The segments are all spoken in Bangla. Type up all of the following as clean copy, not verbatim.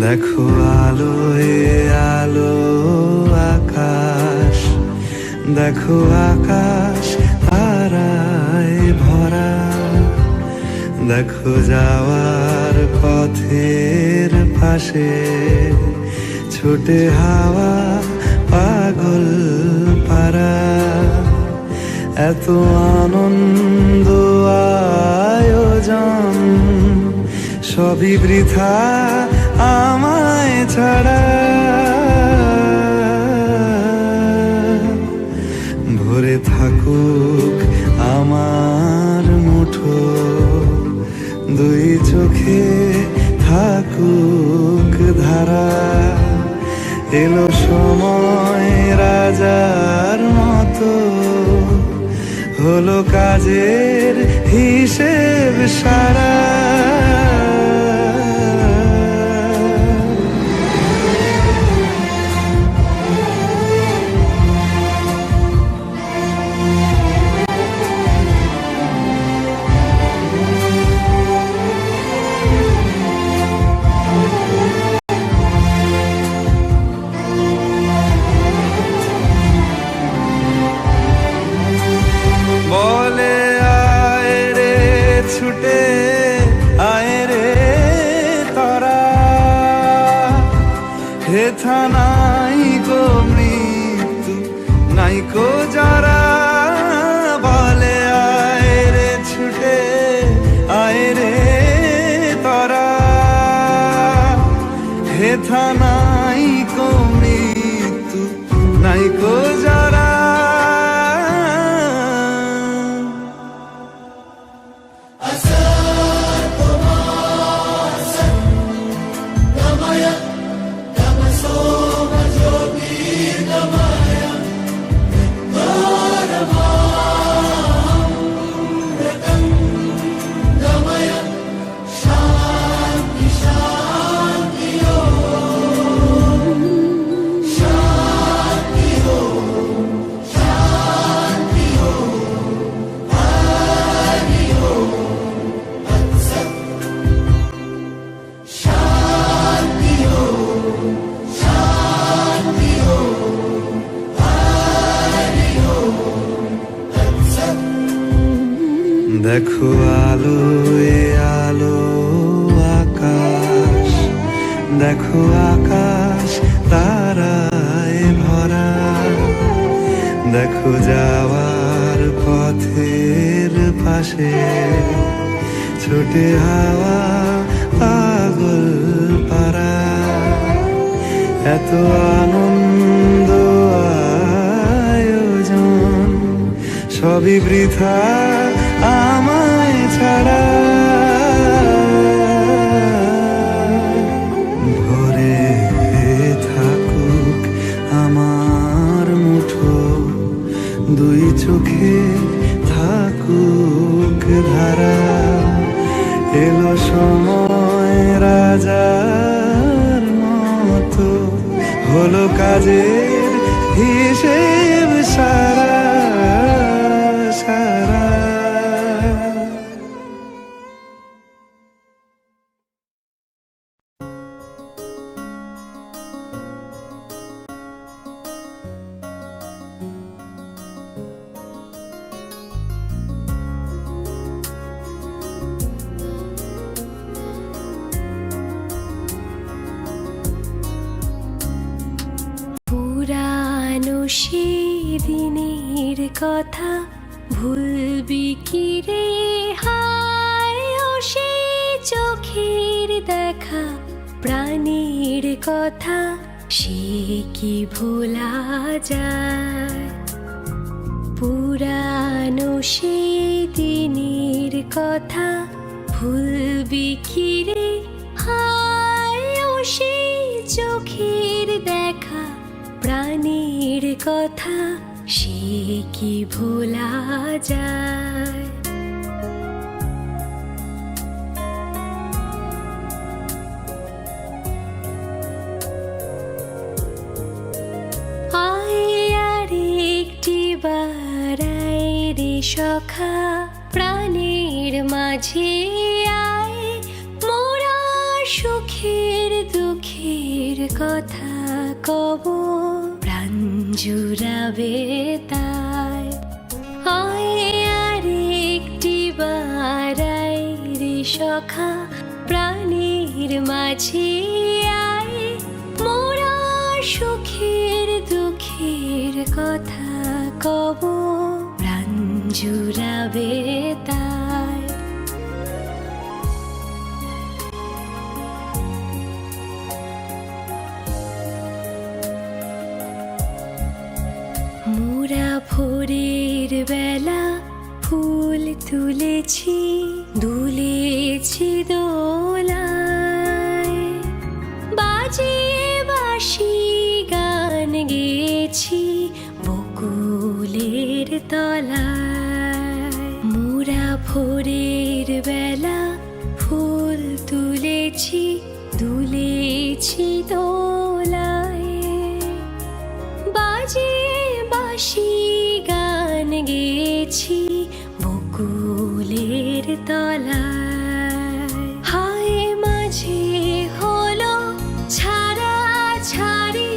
দেখো আলোয় আলো আকাশ, দেখো আকাশ তারায় ভরা, দেখো যাওয়ার পথের পাশে ছোটে হাওয়া পাগল পারা। এত আনন্দ আয়োজন সবই বৃথা আমায় ছাড়া। ভরে থাকুক আমার মুঠো, দুই চোখে থাকুক ধারা। এলো সময় রাজার মতো, হলো কাজের হিসেব সারা। বলে আয় রে ছুটে আয় রে তারা, হেথা নাই গো মৃত্যু নাই গো যারা। বলে আয় রে ছুটে আয় রে তারা, হেথা নাই গো মৃত্যু নাই গো যারা। দেখো আলোয় আলো আকাশ, দেখো আকাশ তারায় ভরা, দেখো যাওয়ার পথের পাশে ছোটে হাওয়া পাগল পারা। এত আনন্দ আয়োজন সবই বৃথা আমায় ছাড়া। ভরে থাকুক আমার মুঠো, দুই চোখে থাকুক ধারা। এলো সময় রাজার মতো, হলো কাজের হিসেব সারা সারা। পুরানো সেদিনের কথা ভুলবি কি রে হায়, ও সে চোখের দেখা প্রাণের কথা সে কি ভোলা যায়। পুরানো সেদিনের কথা ভুলবি কি রে হায়, ও সে চোখের দেখা প্রাণের কথা সে কি ভোলা যায়। আয় আর একটি বার আয় রে সখা, প্রাণের মাঝে আয় মোরা সুখের দুঃখে কথা কব প্রাণ জুড়াবে তাই আয় আর একটি বারাই রে সখা প্রাণীর মাঝে আয় মোরা সুখের দুঃখের কথা কব প্রাণ জুড়াবে তাই মোরা ভোরের বেলা ফুল তুলেছি দুলেছি দোলায় বাজিয়ে বাঁশি গান গেয়েছি বকুলের তলায় মোরা ভোরের বেলা ফুল তুলেছি দুলেছি দোলায় বাজিয়ে বাঁশি গান গেয়েছি বকুলের তলায় হায় মাঝে হলো ছাড়া ছাড়ি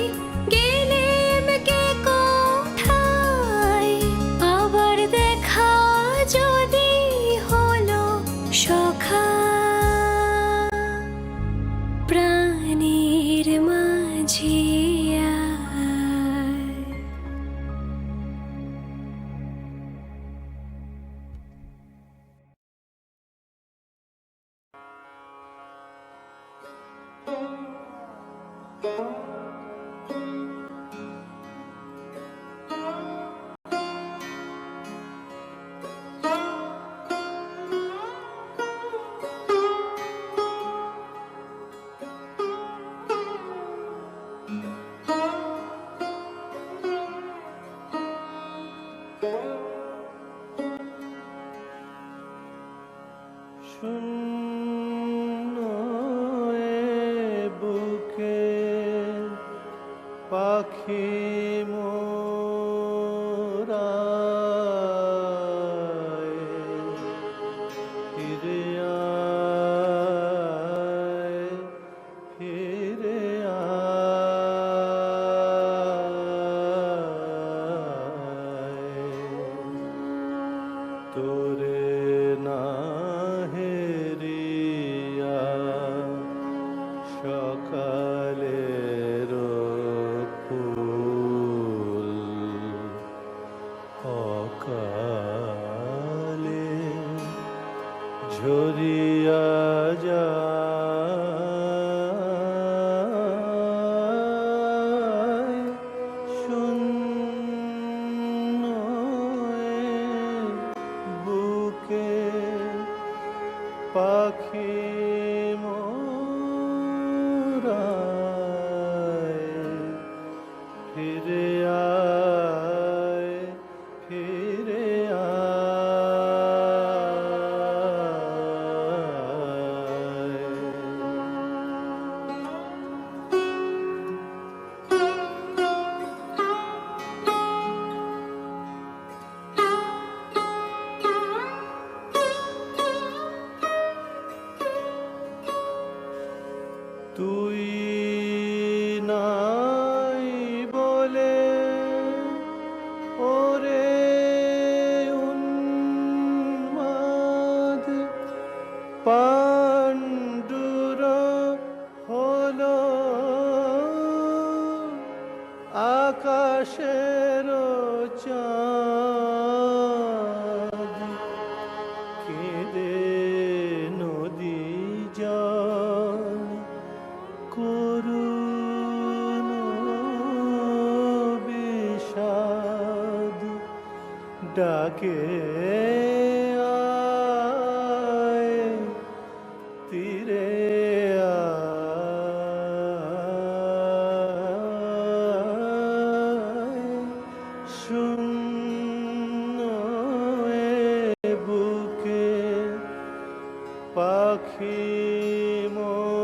গেলেম কে কোথায় আবার দেখা যদি হলো সখা প্রাণীর মাঝে শূন্য বুকে পাখি মোরায় ফিরে আয় ফিরে আয় তোরে না হেরিয়া সকালের ফুল অকালে ঝরিয়া যায় শূন্য বুকে পাখি মোরায় ফিরে আয় ফিরে তুই নাই বলে ওরে উন্মাদ পাণ্ডুর হলো আকাশের চাঁদ কেঁদে নদী জল করুণ বিষাদ ডাকে আয় তীরে আয় শূন্য বুকে পাখি মোরায়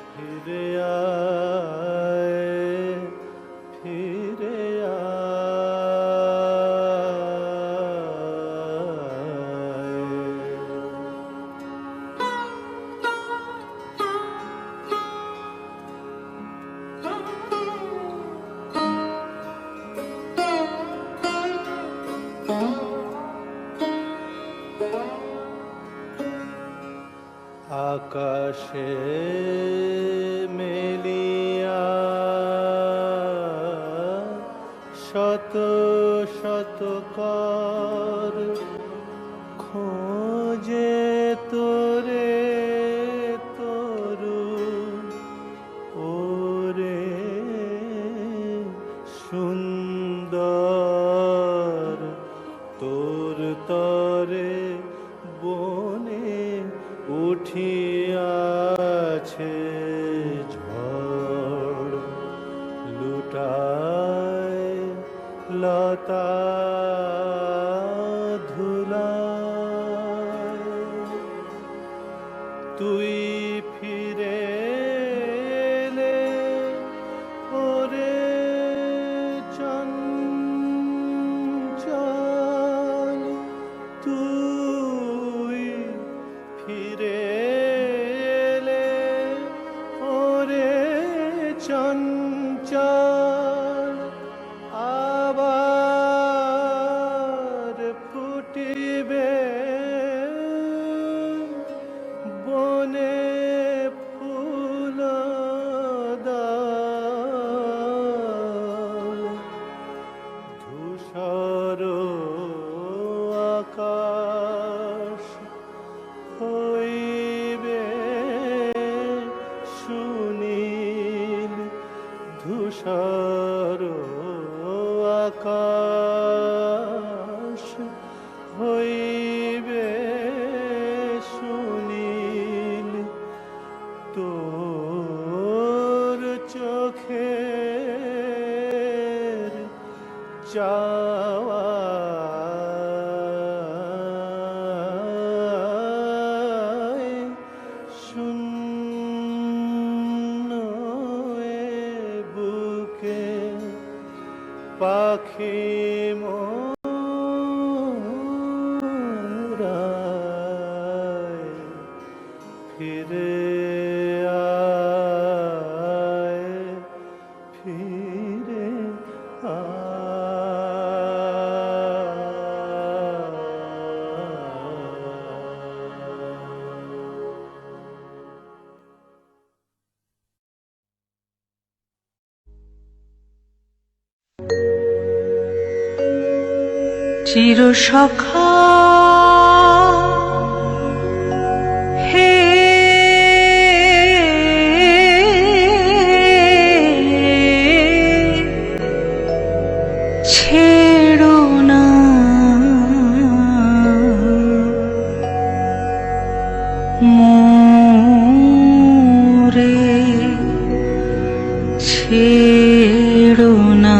ফিরে আয় ফিরে আয় সে মেলিয়া শত শত কর খোঁজে তোরে তরু ওরে সুন্দর তোর তরে বনে উঠিয়াছে ঝড় লুটায় লতা ধুলায় তুই ফিরে এলে ওরে চঞ্চল তুই ফিরে এলে ওরে চঞ্চল আবার ফুটিবে বনে ফুল ধূসর আকাশ হইবে সুনীল ধূসর আকাশ হইবে সুনীল তোর চোখের চাওয়া শূন্য এ বুকে পাখি মোরায় ফিরে আয় ফিরে চিরসখা হে ছেড়ো না মোরে ছেড়ো না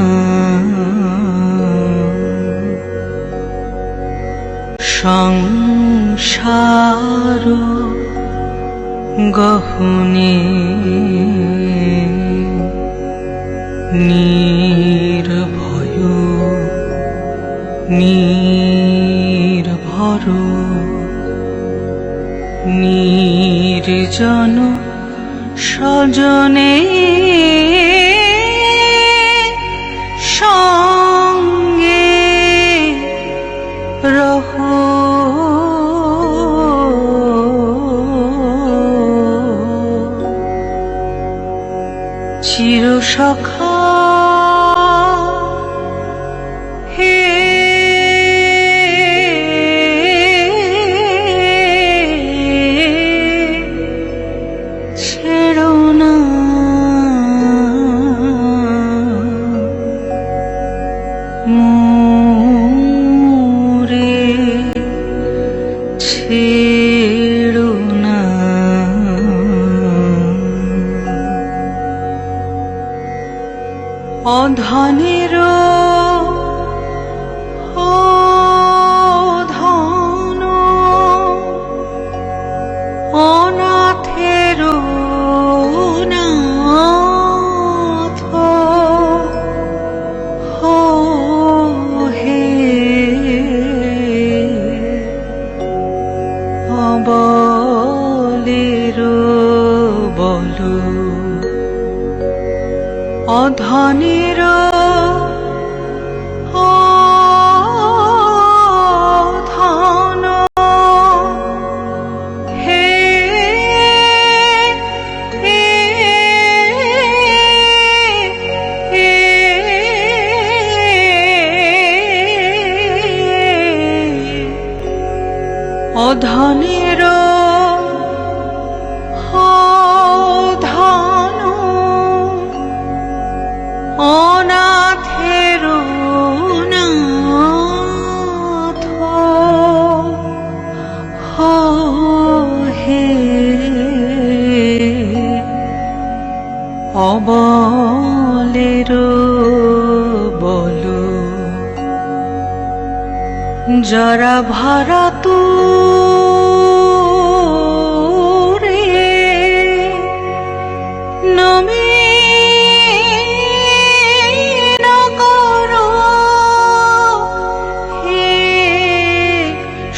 সংসার গহনে নির্ভয় নির্ভর নির্জন স্বজনে সঙ্গে রহো চিরসখা হে ছেড়ো না মোরে ছেড়ো না অধনের ধন অনাথের নাথ হে অবলের বল অধনের ধন হে অধনের ধন অনাথের নাথ হে অবলের বল জরা ভরা তুরে নমিন করো হে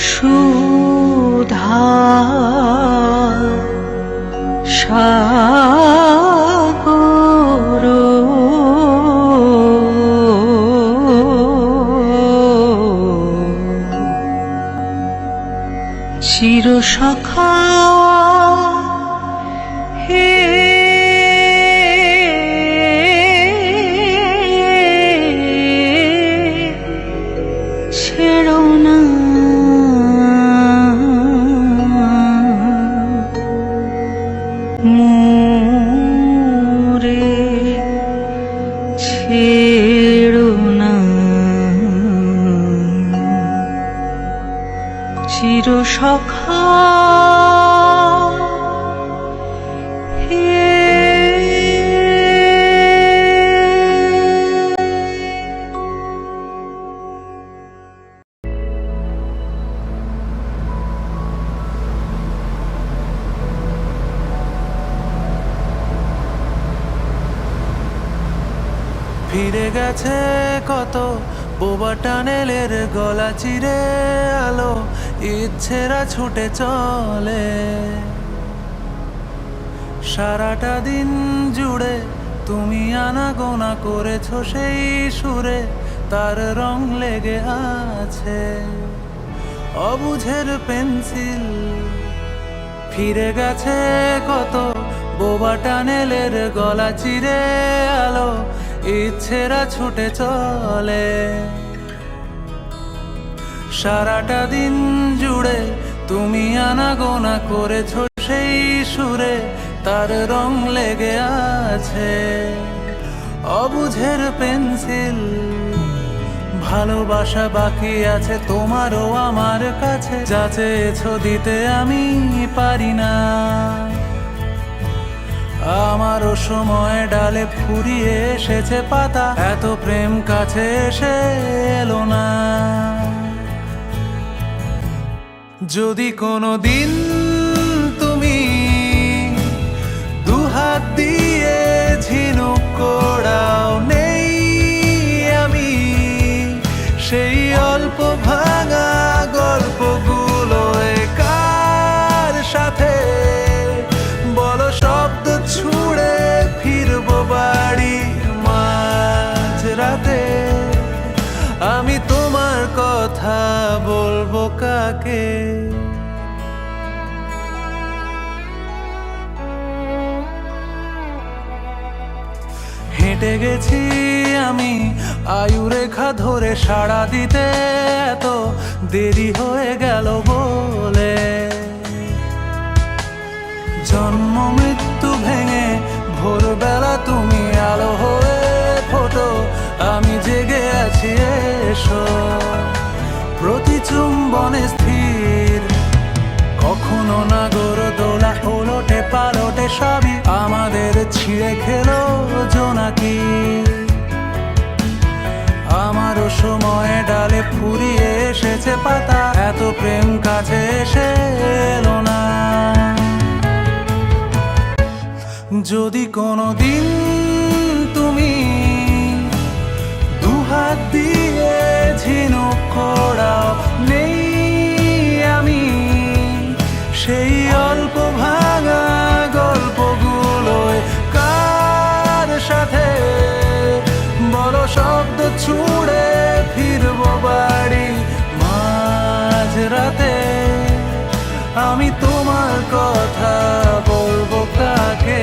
সুধা সাগর চির সখা হে ছেড়ো না মোরে ছেড়ো না চির সখা হে ফিরে গেছে কত বোবা টানেলের গলা চিরে আলো ইচ্ছেরা ছুটে চলে সারাটা দিন জুড়ে তুমি আনাগোনা করেছো সেই সুরে তার রং লেগে আছে অবুঝের পেন্সিল ফিরে গেছে কত বোবা টানেলের গলা চিরে আলো ইচ্ছেরা ছুটে চলে সারাটা দিন জুড়ে তুমি আনাগোনা করেছো সেই সুরে তার রং লেগে আছে অবুঝের পেন্সিল ভালোবাসা বাকি আছে তোমারও আমার কাছে যা চেয়েছো দিতে আমি পারি না আমারও সময় ডালে ফুরিয়ে এসেছে পাতা এত প্রেম কাছে এসে এলো না যদি কোনো দিন তুমি দুহাত দিয়ে ঝিনুক কোড়াও নেই আমি সেই অল্প ভাঙা গল্পগুলো কার সাথে বলো শব্দ ছুড়ে ফিরবো বাড়ি মাঝ রাতে আমি তোমার কথা বলবো কাকে হেঁটে গেছি আমি আয়ুরেখা ধরে সাড়া দিতে এত দেরি হয়ে গেল বলে জন্ম মৃত্যু ভেঙে ভোরবেলা তুমি আলো হয়ে ফোটো আমি জেগে আছি এসো প্রতি চুম্বনে স্থির কখনো না গড় দোলা ওলটে পালটে সবই আমাদের ছিঁড়ে খেলো জোনাকি আমারও সময় ডালে ফুরিয়ে এসেছে পাতা এত প্রেম কাছে এসে এলো না যদি কোনো দিন তুমি দুহাত দিয়ে ঝিনুক কোড়াও নেই আমি সেই অল্প ভাঙা গল্পগুলোয় কার সাথে বলো শব্দ ছুড়ে ফিরবো বাড়ি মাঝ রাতে আমি তোমার কথা বলবো কাকে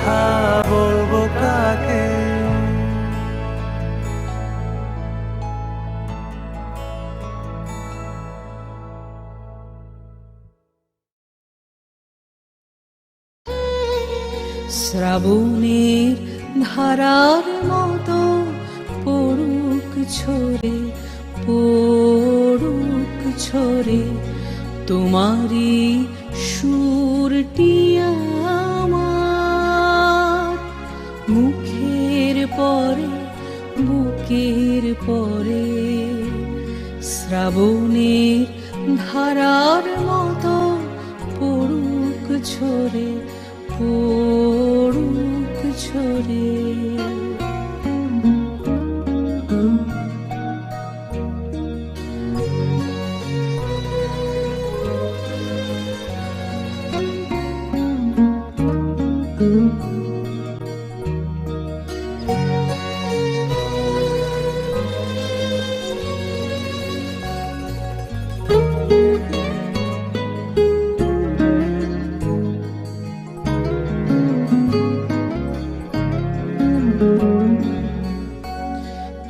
কথা বলবো কাকে। শ্রাবণের ধারার মতো পড়ুক ঝরে, পড়ুক ঝরে তোমারই সুরটি আমার মুখের পরে, বুকের পরে। শ্রাবণের ধারার মতো পড়ুক ঝরে, পড়ুক ঝরে।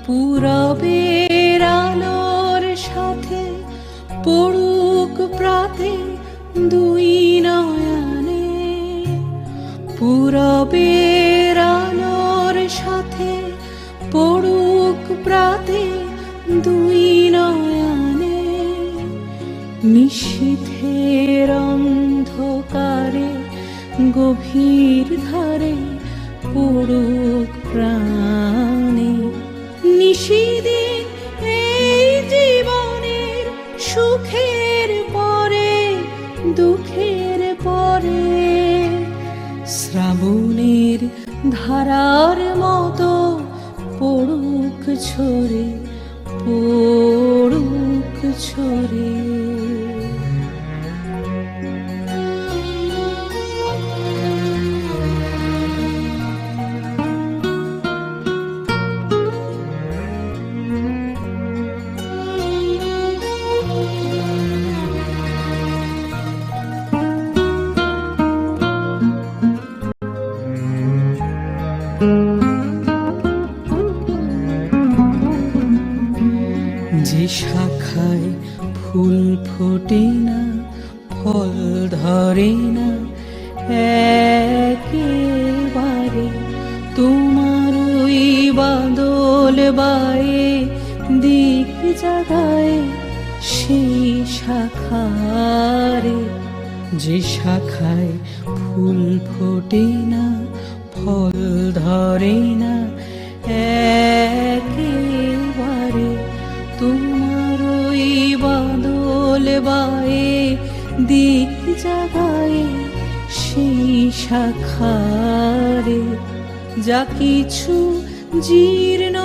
পূরবের আলোর সাথে পড়ুক প্রাতে দুই নয়নে, পূরবের আলোর সাথে পড়ুক প্রাতে দুই নয়নে। নিশীথের অন্ধকারে গভীর ধারে পড়ুক প্রাণে। নিশিদিন এই জীবনের সুখের পরে, দুঃখের পরে। শ্রাবণের ধারার মতো পড়ুক ঝরে, পড়ুক ঝরে। যে শাখায় ফুল ফোটে না, ফল ধরে না একেবারে, তোমার ওই বাদল বায়ে দিক জাগায় সেই শাখারে। যে শাখায় ফুল ফোটে না, ফল ধরে না একেবারে, তোমার ওই বাদল বায়ে দিক জাগায় সেই শাখারে। যা কিছু জীর্ণ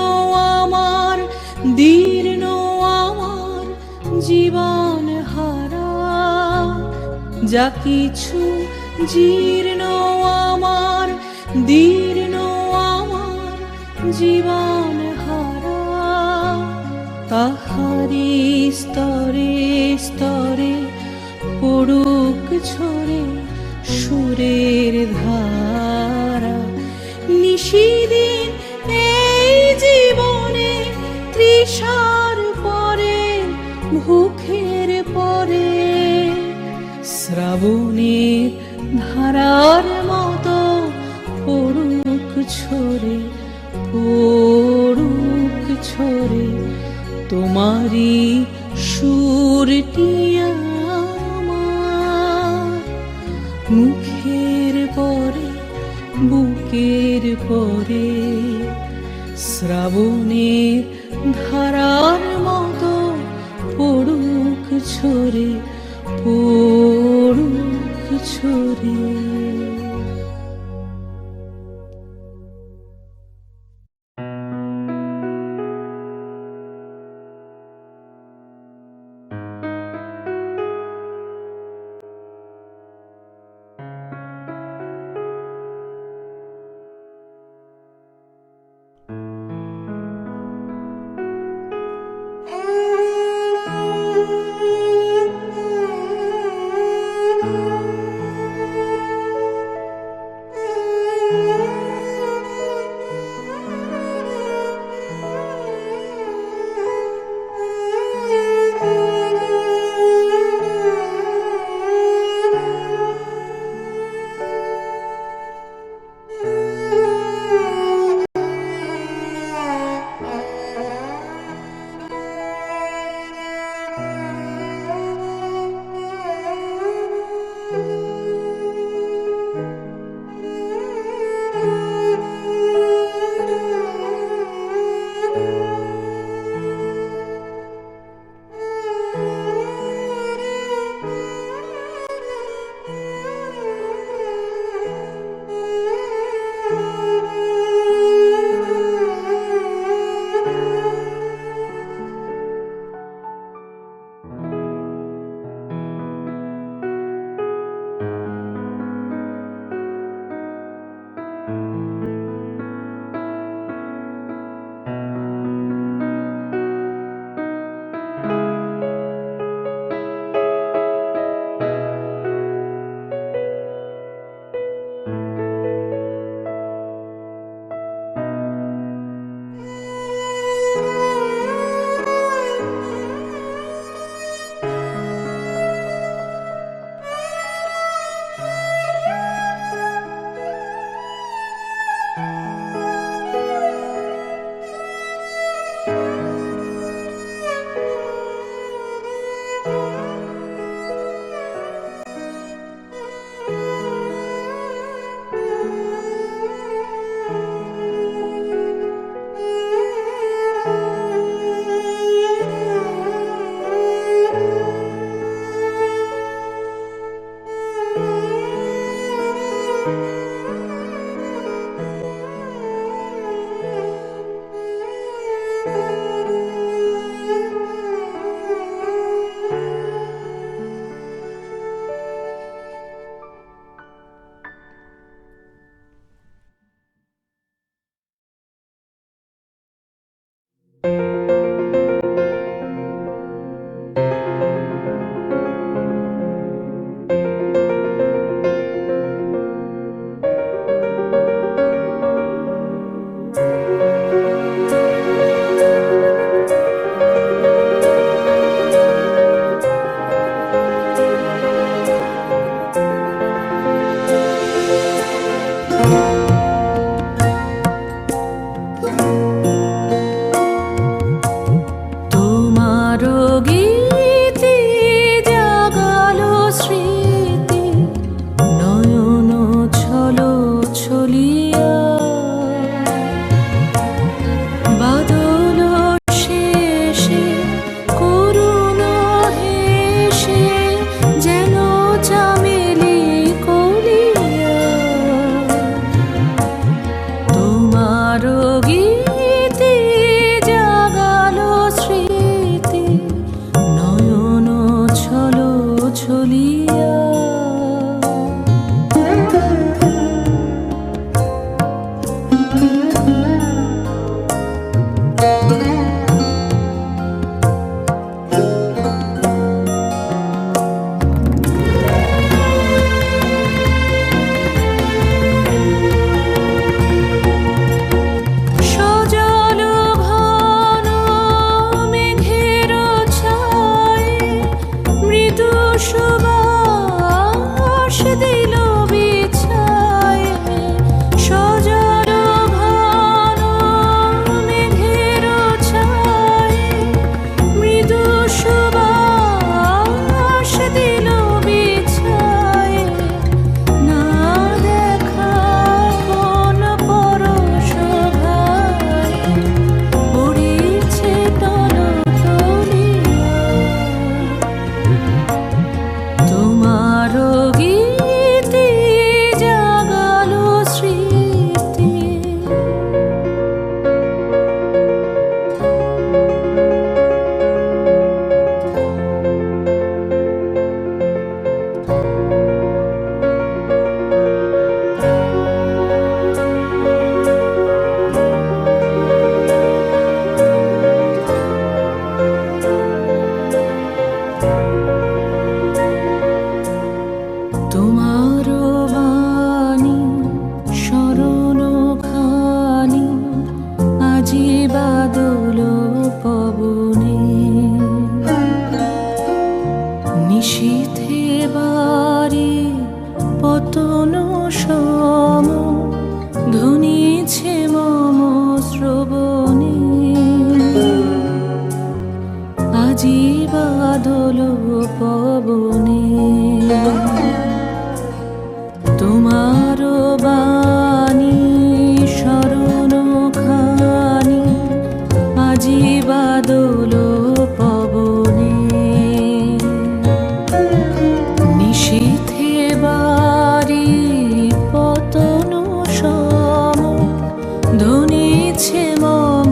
আমার, দীর্ণ আমার জীবন হারা, যা কিছু জীর্ণ আমার, দীর্ণ আমার জীবন হারা। তাহারি স্তরে স্তরে পড়ুক ঝরে সুরের ধারা। নিশিদিন এই জীবনে তৃষার পরে, ভুখের পরে। শ্রাবণের ধারার মতো পড়ুক ঝরে, পড়ুক ঝরে তোমারই সুরটি আমার মুখের পরে, বুকের পরে। শ্রাবণের ধারার মতো পড়ুক ঝরে, পড়ুক ঝরে। পবনে তোমারও বাণী শরণ খানি আজি বাদল পবনে নিশীথে বাড়ি পতন সম ধ্বনিছে মম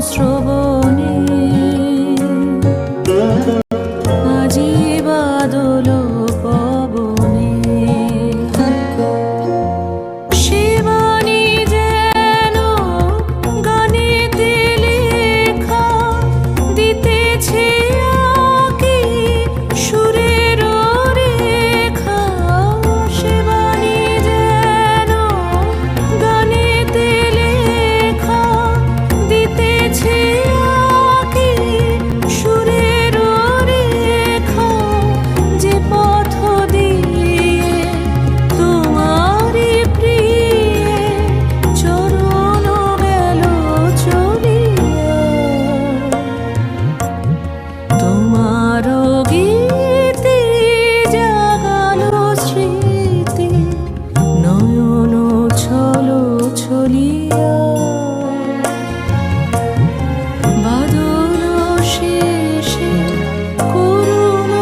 শ্রবণে আজি বাদল পবনে শিবানী যেন গানেতে লেখা দিতেছে আঁকি সুরের রেখা শিবানী যেন গানেতে লেখা দিতেছে আঁকি সুরের রেখা যে পথ দিয়ে তোমারি প্রিয়ে চরণ গেল চলিয়া তোমার গীতে জাগালো স্মৃতি নয়ন ছলো ছলিয়া বাদল শেষে করুণ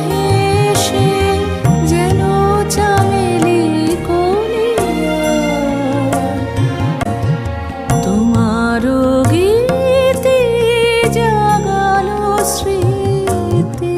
হেসে যেন চামেলি কলিয়া তোমার গীতে জাগালো স্মৃতি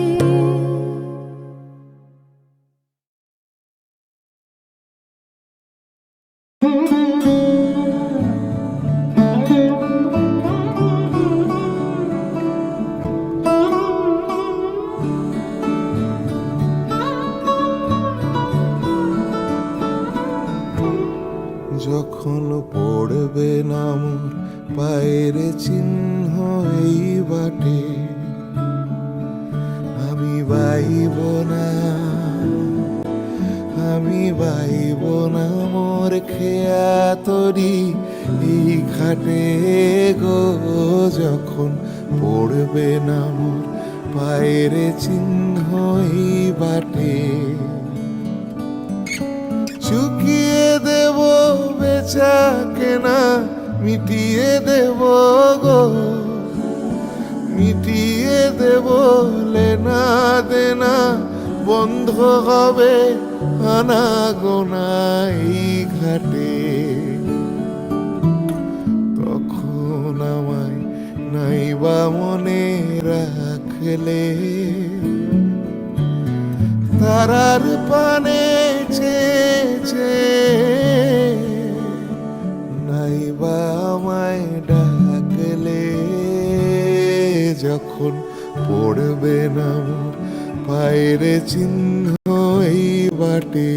যখন পড়বে না মোর পায়ের চিহ্ন এই বাটে আমি বাইব না মোর খেয়া তরি এই ঘাটে গো যখন পড়বে না মোর পায়ের চিহ্ন এই বাটে চুকিয়ে দেব বেচা কেনা মিটিয়ে দেব গো মিটিয়ে দেব লেনা দেনা বন্ধ হবে আনা গোনা এই ঘাটে তখন আমায় নাইবা মনে রাখলে তারার পানে চেয়েছে নাইবা আমায় ডাকলে যখন পড়বে না মোর পায়ের চিহ্ন এই বাটে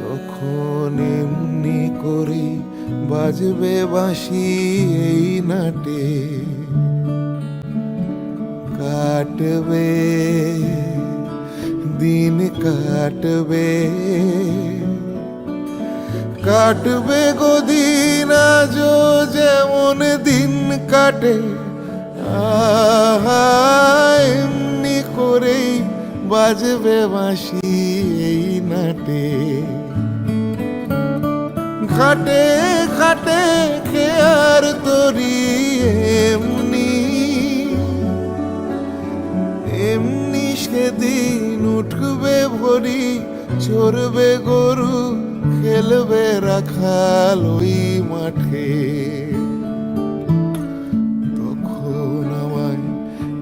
তখন এমনি করে বাজবে বাঁশি এই নাটে কাটবে দিন কাটবে কাটবে গো দিন আজও যেমন দিন কাটে এমনি করেই বাজবে বাঁশি এই নাটে ঘাটে ঘাটে খেয়ার তরি এমনি এমনি সেদিন উঠবে ভরি চড়বে গরু খেলবে রাখাল ওই মাঠে তখন আমায়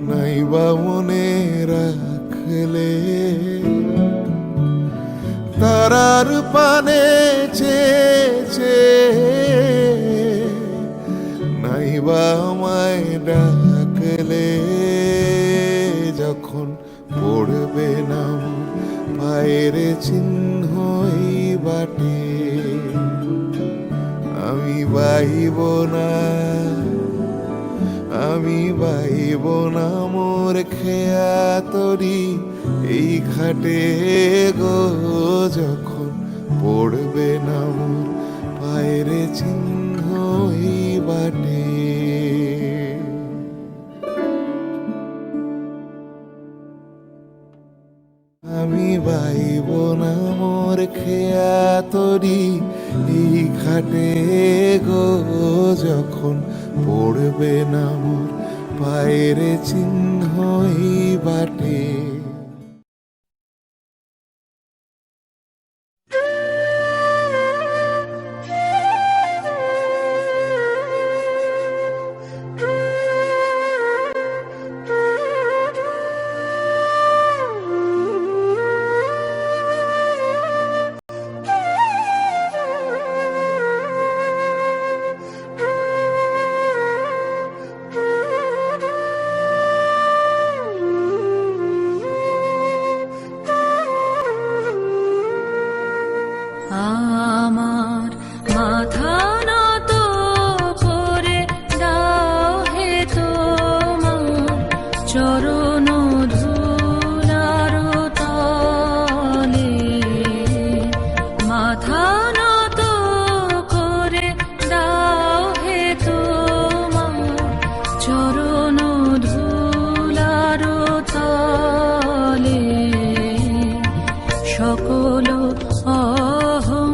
নাইবা মনে রাখলে তারার পানে চেয়েছে নাইবা আমায় ডাকলে যখন পড়বে পায়ের চিহ্ন এই বাটে আমি বাইব না, আমি বাইব না মোর খেয়া তরি এই ঘাটে গো, যখন পড়বে না মোর পায়ের চিহ্ন এই বাটে। আমি বাইব না মোর খেয়া তরি এই ঘাটে গো, যখন পড়বে না মোর পায়ের চিহ্ন এই বাটে। আমার মাথা নত করে দাও হে তোমার চরণ ধুলার তলে, মাথা নত করে দাও হে তোমার চরণ ধুলার তলে, সকল অহং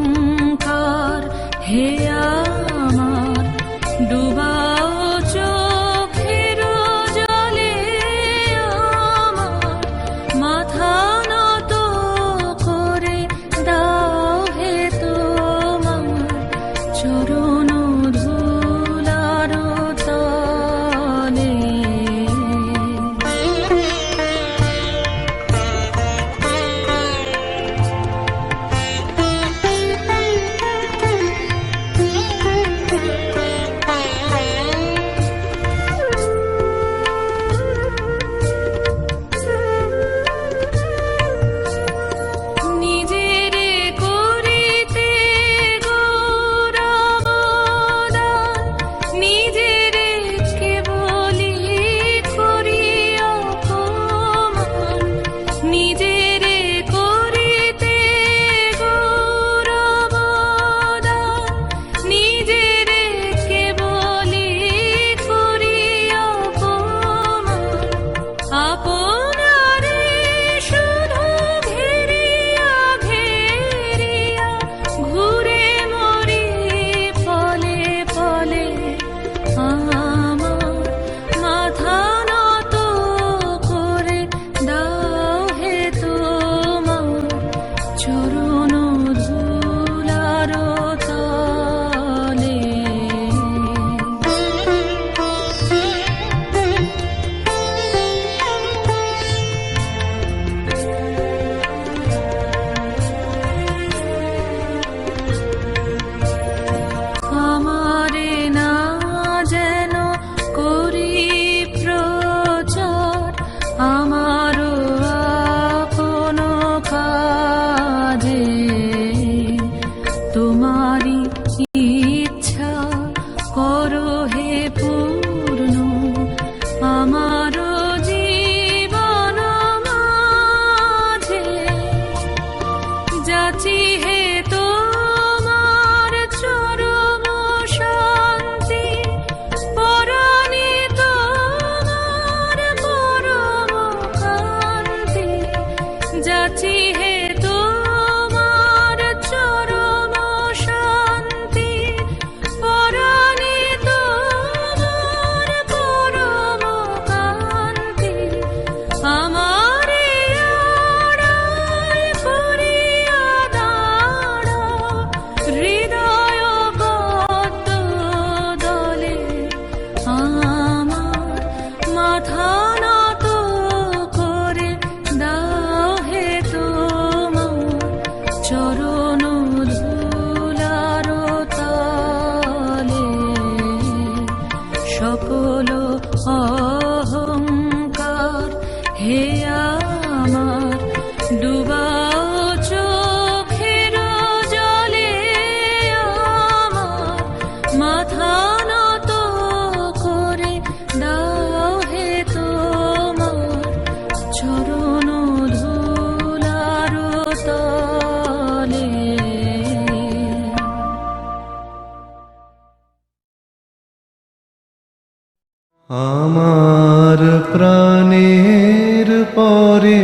আমার প্রাণের পরে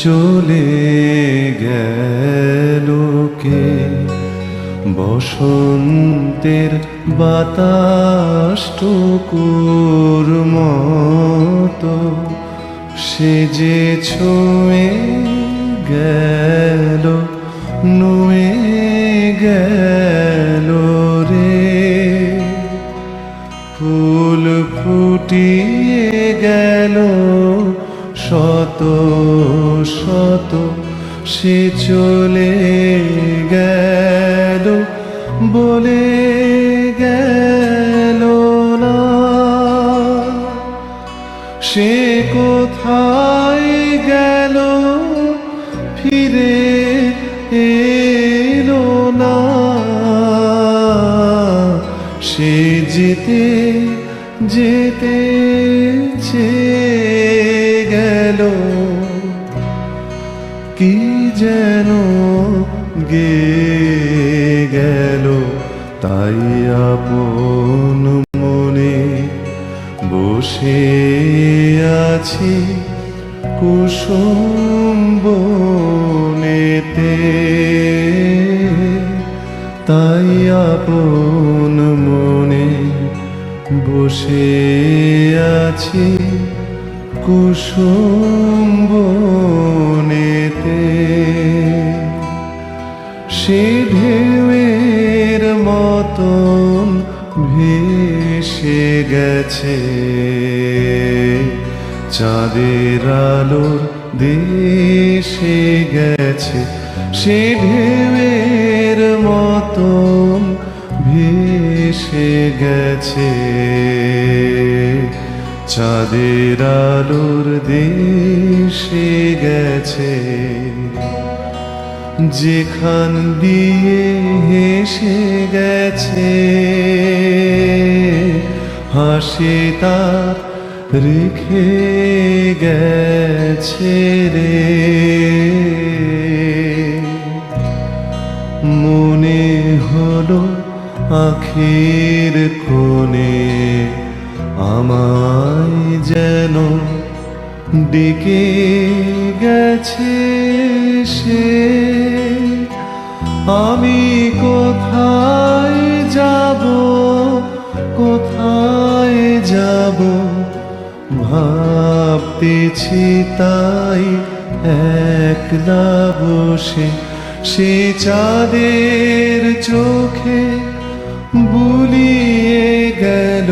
চলে গেল কে, বসন্তের বাতাসটুকুর মতো সে যে ছুঁয়ে গেল, নুয়ে গেল রে। ফুল ফুটিয়ে গেল শত শত, সে চলে গেল বলে গেল না। সে কোথায় গেল ফিরে এলো না। সে যেতে যেতে চেয়ে গেল, কি যেন গেয়ে গেল। তাই আপন মনে বসে আছি কুসুম বনেতে। তাই আপন মনে বসে আছি কুসুম বনেতে। সে ঢেউয়ের মতন ভেসে গেছে, চাঁদের আলোর দেশে গেছে। সে ঢেউয়ের মতন ভেসে গেছে, চাঁদের আলোর দেশে গেছে। যেখান দিয়ে হেসে গেছে, হাসি তার রেখে গেছে রে। মনে হলো আখির কোণে আমায় যেন ডেকে গেছে সে। আমি কোথায় যাব, কোথায় যাব ভাবতেছি তাই একলা বসে। সে চাঁদের চোখে বুলিয়ে গেল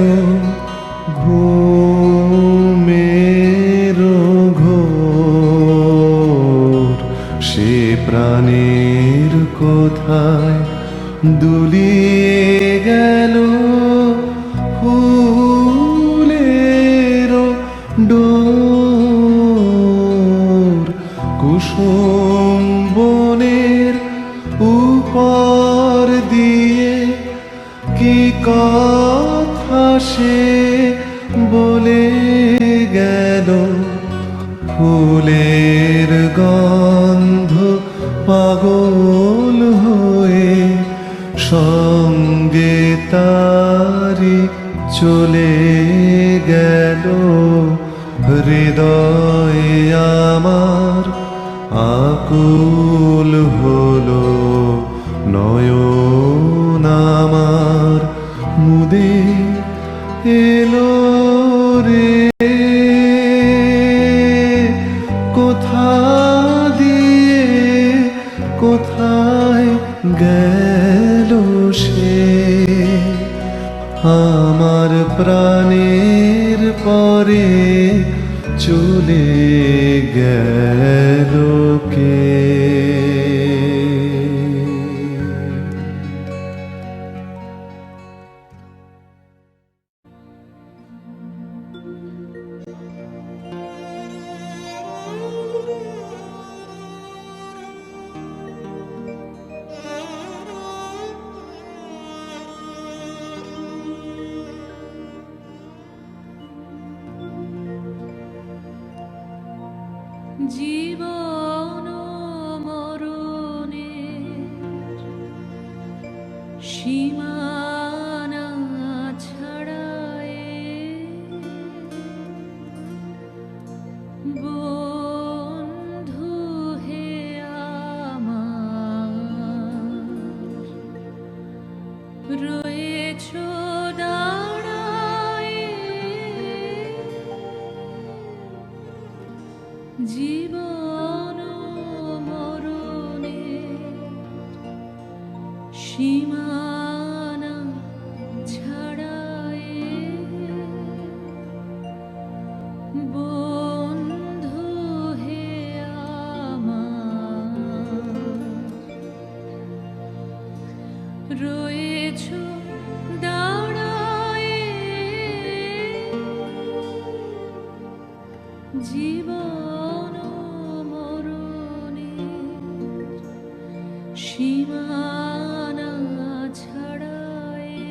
ঘুমের ঘোর। সে প্রাণের কোথায় দুলিয়ে গেল ফুলের ডোর। কুসুম বনের উপর দিয়ে কি কথা সে বলে গেল। ফুলের গন্ধ পাগল হয়ে সঙ্গে তারি চলে গেল। হৃদয় আমার আকুল হলো, নয়ন আমার মুদে এলো রে। কোথা দিয়ে কোথায় গেল সে, আমার প্রাণের পরে চলে গেল কে। জীবন মরণের সীমানা ছাড়ায়ে রয়েছো দাঁড়ায়ে জীবন মরণে সীমানা ছাড়ায়ে বন্ধু হে আমার রয়েছো দাঁড়ায়ে জীবন মরণে সীমানা ছাড়ায়ে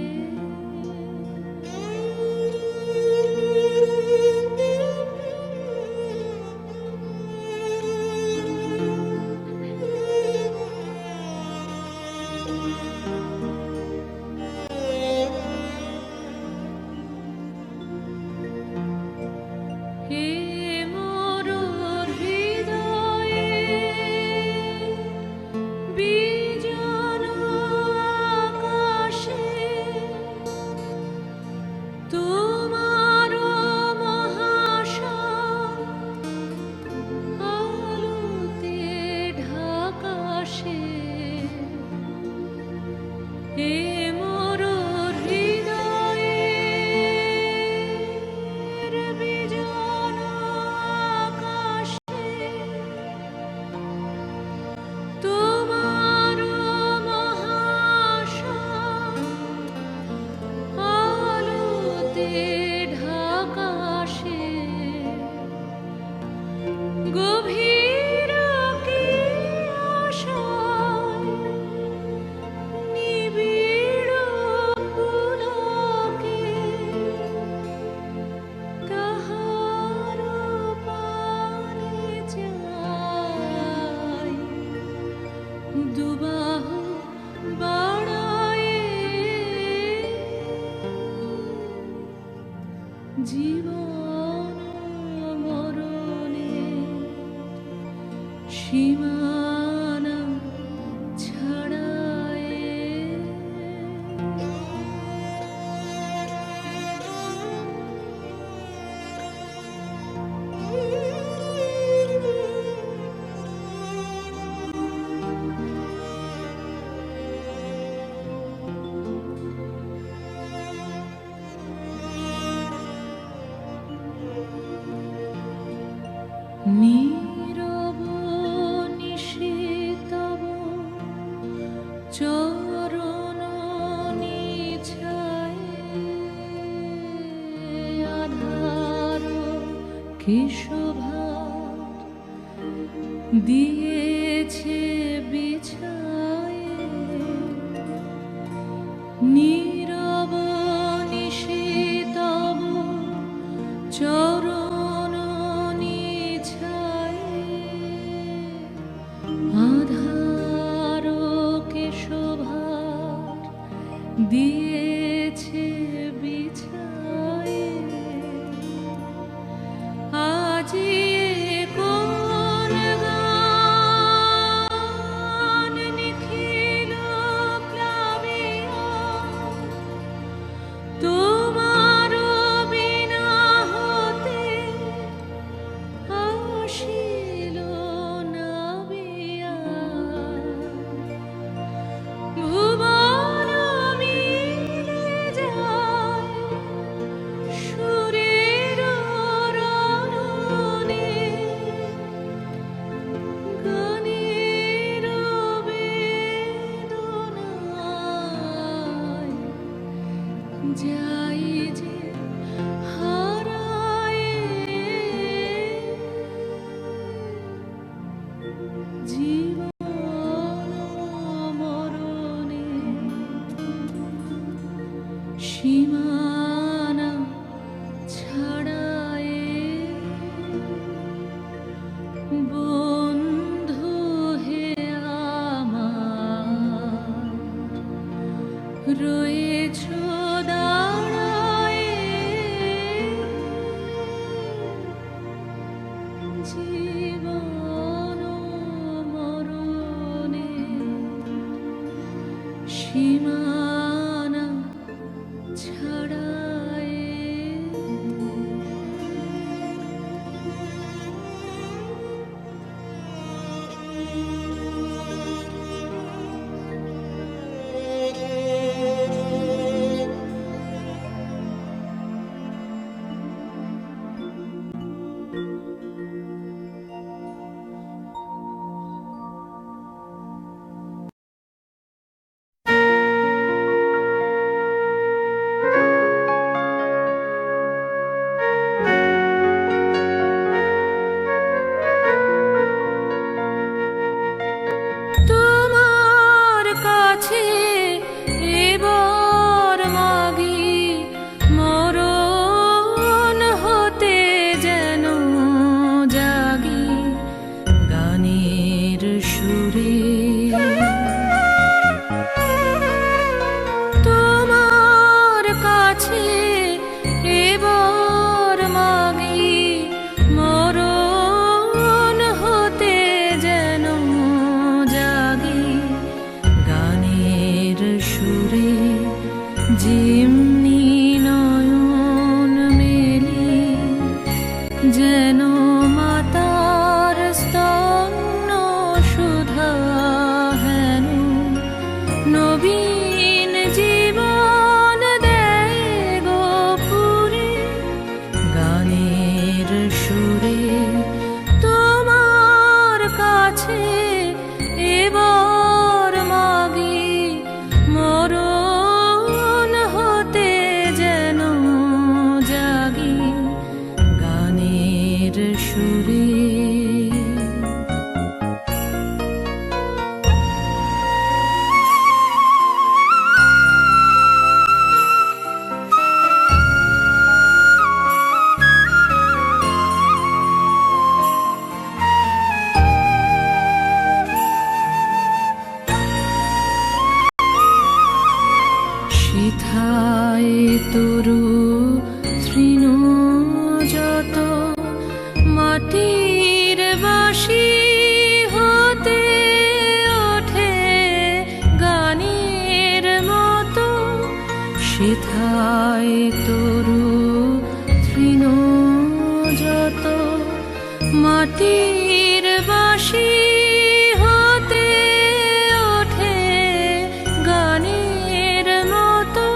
হে মোর হৃদয়ে বিজন আকাশে তোমার মহাশয় আলোতে ঢাকাশে হে মোর হৃদয়ে বিজন আকাশে তোমার মহাশয় আলোতে ঢাকাশে গভীর কি আশায় নিবিড় পুলকে তাহার পানে যাই দুবাহু বাড়ায়ে জীবন মরণে সীমানা ছাড়ায়ে নীরব নিশীতব চরণ নিছায়ে আধার কেশভার দিয়েছে বিছায়ে নীরব নিশীতব চরণ নিছায়ে আধার কেশভার দিয়েছে বিছায়ে আজি কোন গান নিখিল প্লাবিয়া তোমার বিনা হতে আসিল নাবিয়া ভুবন মিলে যায় সুরের রণনে গানের বেদনায় যাই যে হারায়ে জীবন মরণে সীমানা ছাড়ায়ে বন্ধু হে আমার রয়েছো দাঁড়ায়ে জীবন মরণে সীমানা নবীন জীবন দেয় গো পুরে, গানের সুরে তোমার কাছে এবার মাগি, মরণ হতে যেন জাগি, গানের সুরে। সেথায় তরু তৃণ যত, মাটির বাঁশি হতে ওঠে গানের মতো, সেথায় তরু তৃণ যত, মাটির বাঁশি হতে ওঠে গানের মতো,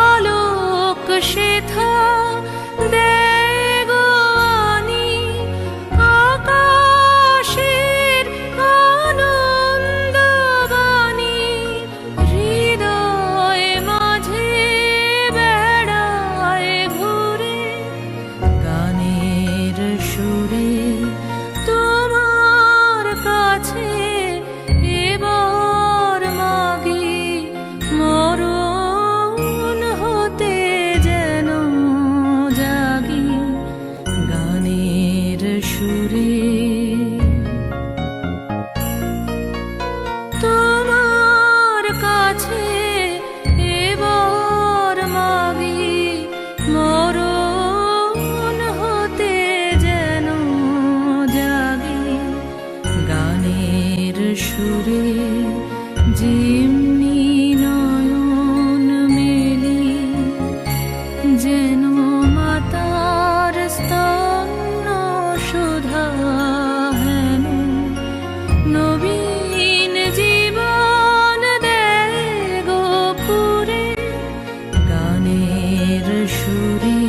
আলোক সেথা দেয় গো আনি, আকাশের আনন্দ বাণী, হৃদয় মাঝে বেড়ায় ঘুরে, গানের সুরে তোমার কাছে এবার মাগি, মরণ হতে যেন জাগি, গানের সুরে। তোমার কাছে এবার মাগি, মরণ হতে যেন জাগি, গানের সুরে। যেমনি নয়ন মেলি যেন মাতার স্তন্য সুধা হেন, নবীন জীবন দেয় গো পুরে, গানের সুরে।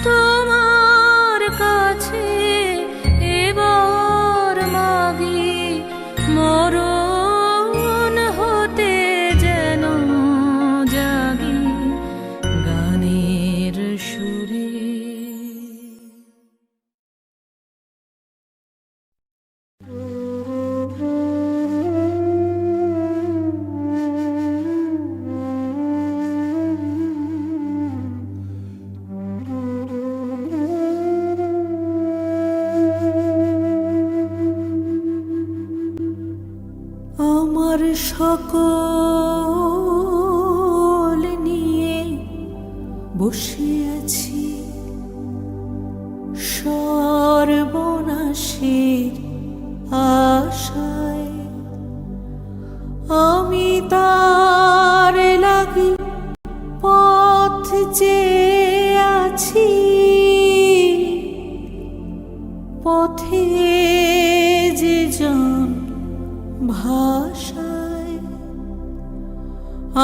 তোমার কাছে এবার মাগি, মরণ হতে যেন জাগি, গানের সুরে। আমার সকল নিয়ে বসে আছি সর্বনাশের আশায়, আমি তার লাগি পথ চেয়ে আছি, পথে যে জন ভাষায়,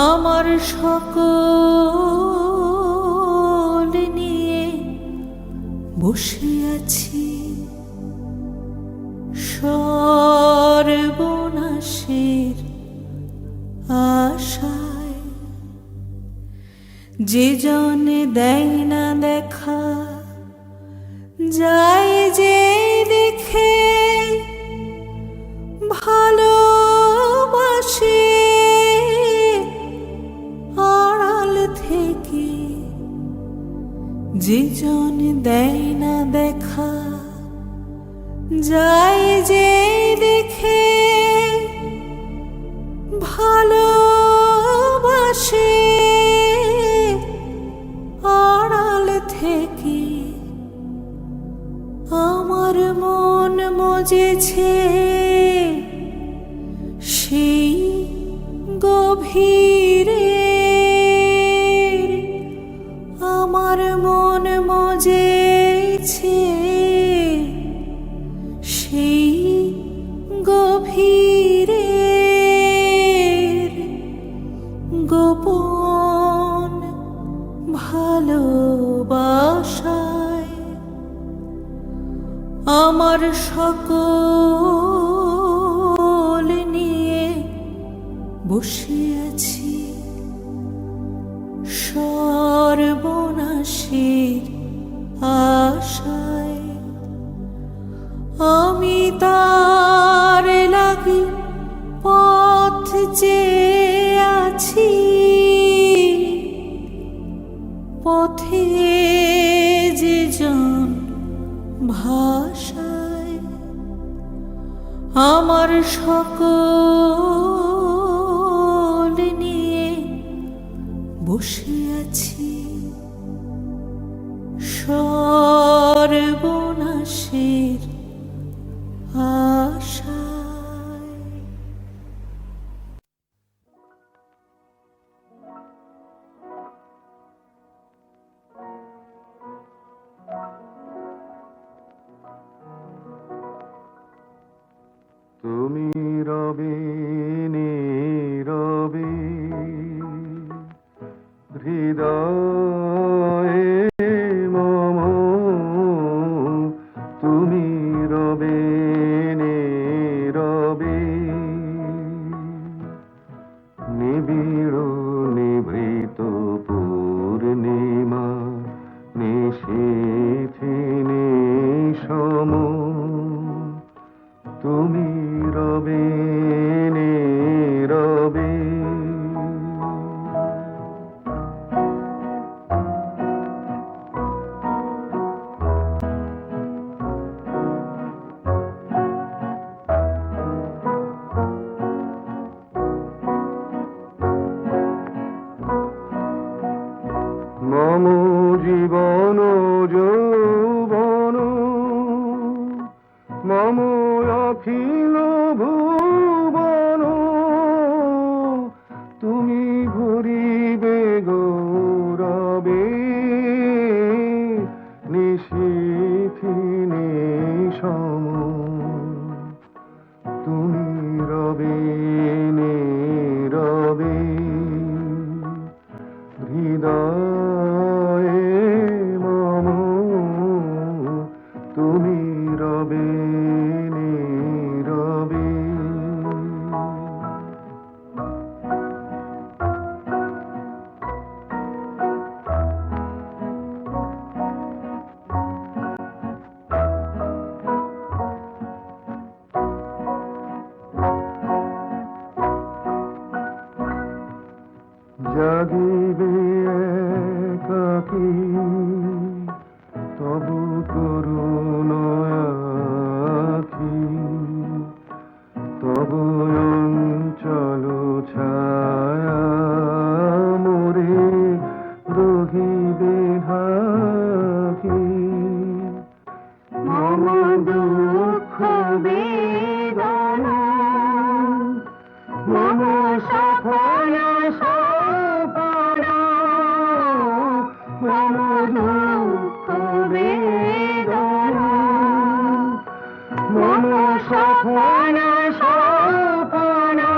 আমার সকল নিয়ে বসে আছি সর্বনাশের আশায়, যে জনে দেয় না দেখা যায় যে দেখে, ভালোবাসে আড়াল থেকে, যে জন দেয় না দেখা যায় যে দেখে, ভালোবাসে আড়াল থেকে। আমার মন মজেছে সেই গভীরে, আমার মন মজেছে সেই গভীরে, সকল নিয়ে বসে আছি সর্বনাশের আশায়। আমি তার লাগি পথ চেয়ে আছি, পথে যে জন ভাষায় আমার সকল নিয়ে বসে আছি সর্বনাশের আশায়। তুমি রবে নীরবে হৃদয়ে মম, তুমি রবে নীরবে নিবিড় নিভৃত পূর্ণিমা নিশীথি নিশম, তুমি রবে নীরবে। মম জীবন যৌবন মম অখিল ভুবন, তুমি ভরিবে গৌরবে নিশীথি নিশম, তুমি রবে নীরবে হৃদয়ে মম, তুমি রবে নীরবে। জাগিবে একাকী তবু করুণ আখি, তবু অঞ্চল ছায়া মোরে রহিবে ঢাকি। মম দুঃখ বেদনা মম সফল সপনা, মম দুঃখ বেদনা মম সফল সপনা,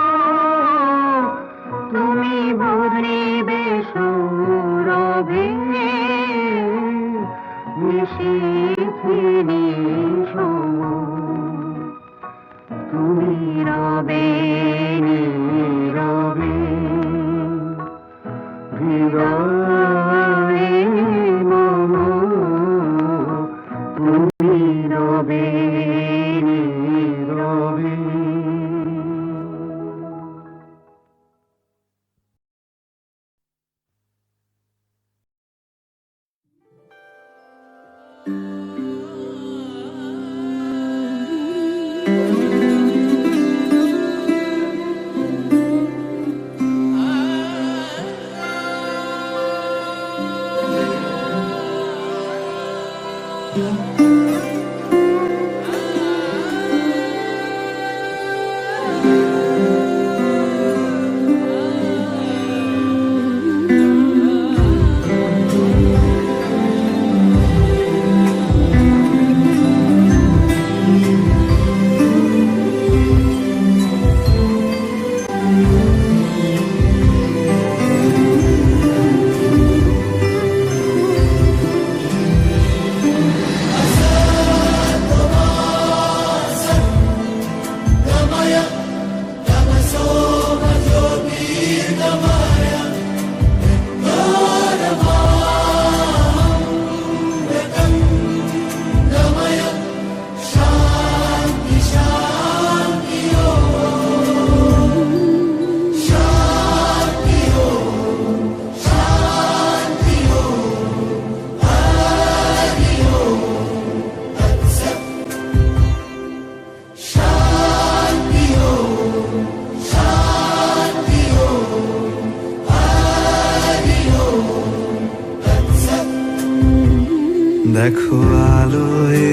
দেখো আলোয়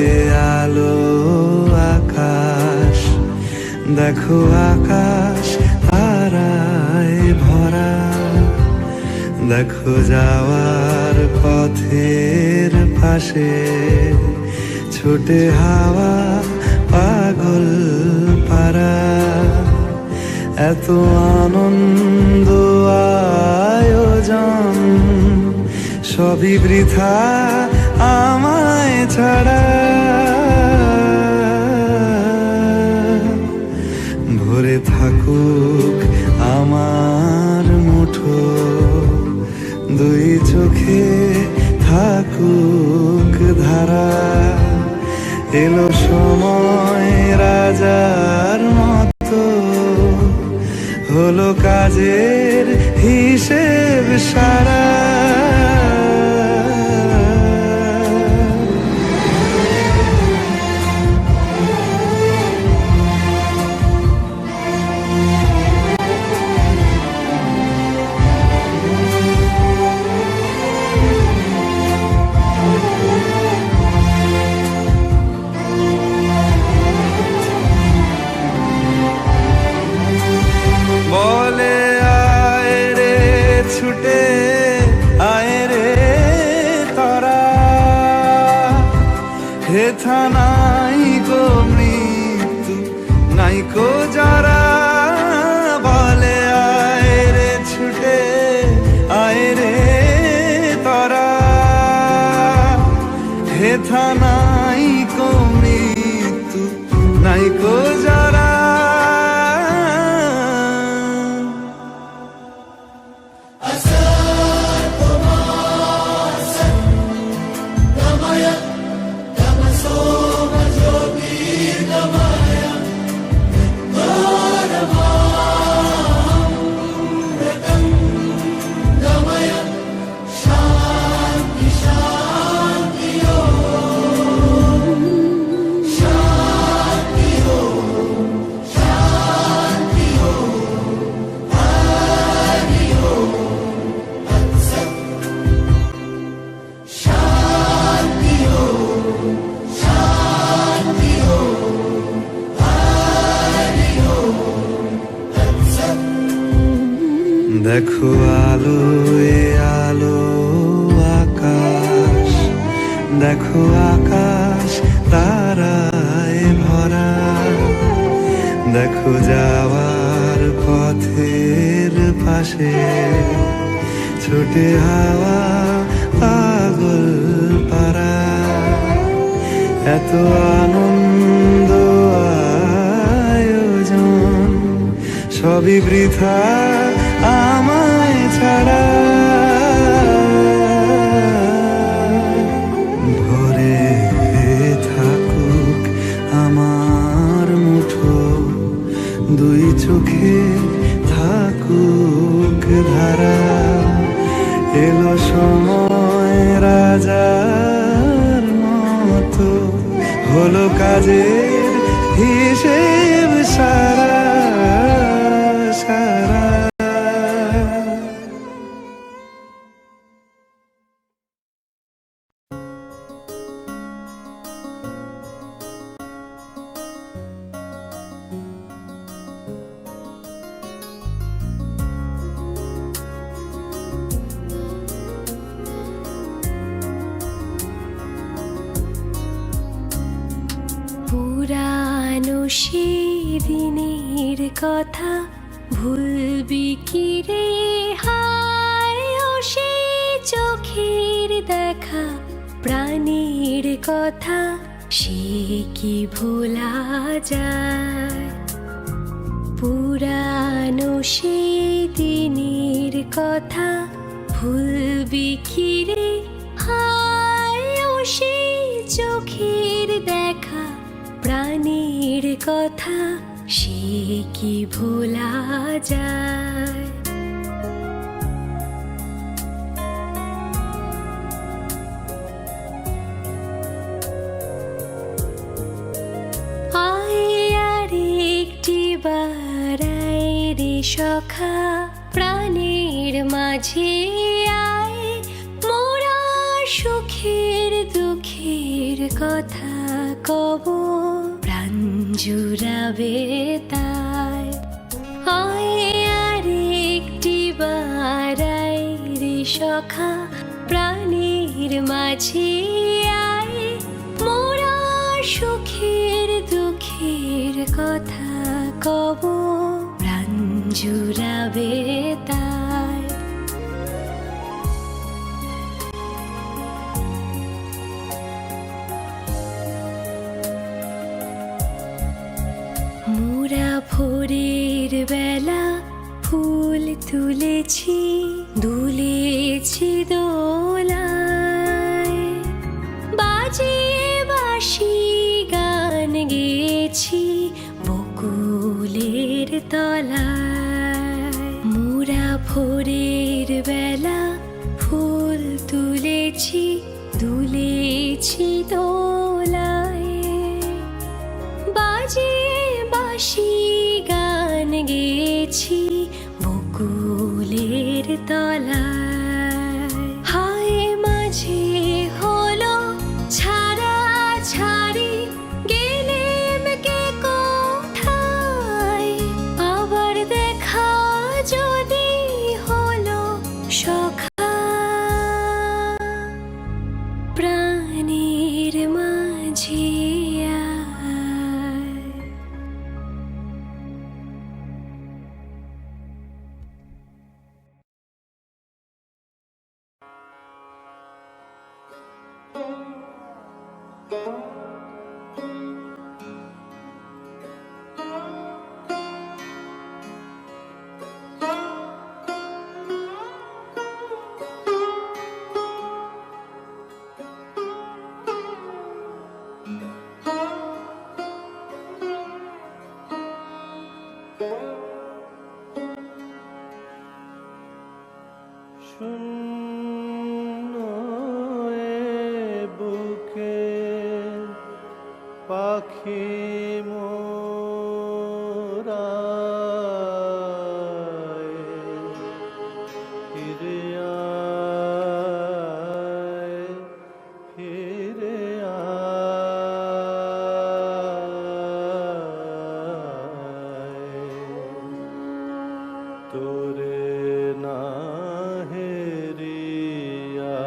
আলো আকাশ, দেখো আকাশ তারায় ভরা, দেখো যাওয়ার পথের পাশে ছোটে হাওয়া পাগল পারা। এত আনন্দ আয়োজন সবই বৃথা আমায় ছাড়া। ভরে থাকুক আমার মুঠো, দুই চোখে থাকুক ধারা। এলো সময় রাজার মতো, হলো কাজের হিসেব সারা। বলে আয় রে ছুটে আয় রে তারা, হেথা নাই গো মৃত্যু নাই কো যারা। বলে আয় রে ছুটে আয় রে তারা, হেথা নাই কো মৃত্যু নাই কো যারা। দেখো আলোয় আলো আকাশ, দেখো আকাশ তারায় ভরা, দেখো যাওয়ার পথের পাশে ছোটে হাওয়া পাগল পারা। এত আনন্দ আয়োজন সবই বৃথা আমায় ছাড়া। ভরে থাকুক আমার মুঠো, দুই চোখে থাকুক ধারা। এলো সময় রাজার মতো, হলো কাজের হিসেব সারা সারা। পুরানো সেদিনের কথা ভুলবি কি রে হায়, ও সে চোখের দেখা প্রাণের কথা সে কি ভোলা যায়। পুরানো সেদিনের কথা ভুলবি কি রে হায়, ও সে চোখের দেখা প্রাণের কথা সে কি ভোলা যায়। আয় আর একটি বার আয় রে সখা, প্রাণের মাঝে আয় মোরা সুখের দুঃখে কথা কব প্রাণ জুড়াবে তাই আয় আর একটি বারাই রে সখা প্রাণীর মাঝে আয় মোরা সুখের দুঃখের কথা কব প্রাণ জুড়াবে তাই মোরা ভোরের বেলা ফুল তুলেছি দুলেছি দোলায় বাজিয়ে বাঁশি গান গেয়েছি বকুলের তলায় মোরা ভোরের বেলা ফুল তুলেছি দুলেছি দোলায় বাজিয়ে বাঁশি গান গেয়েছি বকুলের তলায় হায় মাঝে হলো ছাড়া ছাড়ি গেলেম কে কোথায় আবার দেখা যদি হলো সখা প্রাণীর মাঝে শূন্য এ বুকে পাখি মোরায় ফিরে আয় ফিরে আয় তোরে না হেরিয়া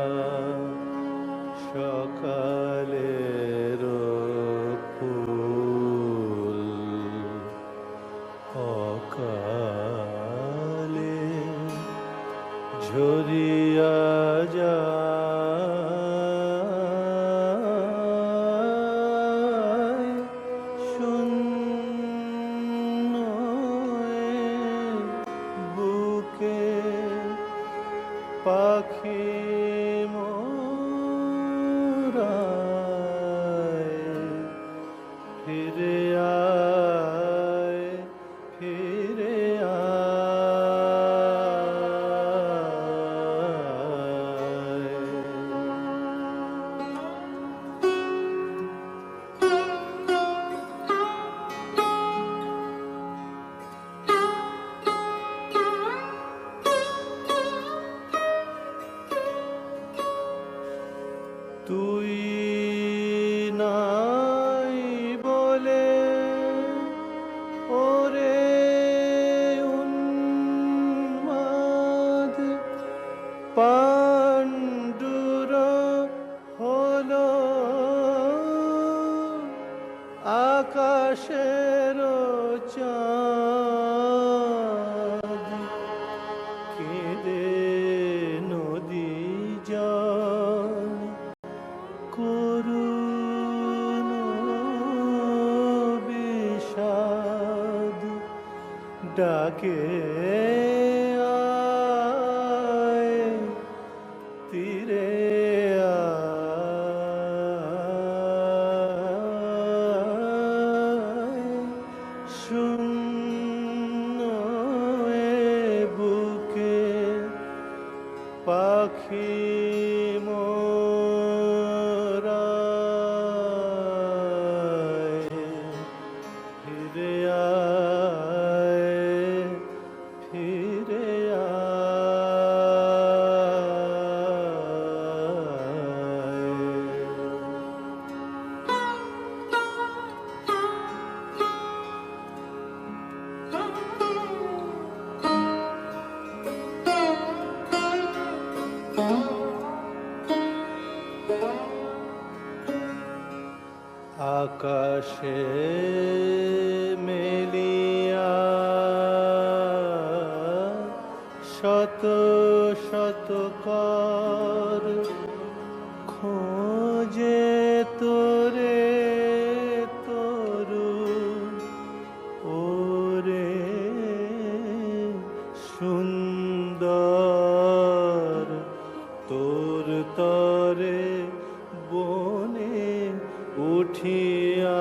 সকালের ফুল অকালে ঝরিয়া যায় শূন্য এ বুকে পাখি মোরায় ফিরে আয় ফিরে তুই নাই বলে ওরে উন্মাদ পাণ্ডুর হলো আকাশের চাঁদ কেঁদে নদী জল করুণ বিষাদ ডাকে আয় তীরে আয় শূন্য এ বুকে পাখি মোরায় ফিরে আয় ফিরে আয় শত শত কর খোঁজে তোরে তরু ওরে সুন্দর তোর তরে বনে উঠিয়াছে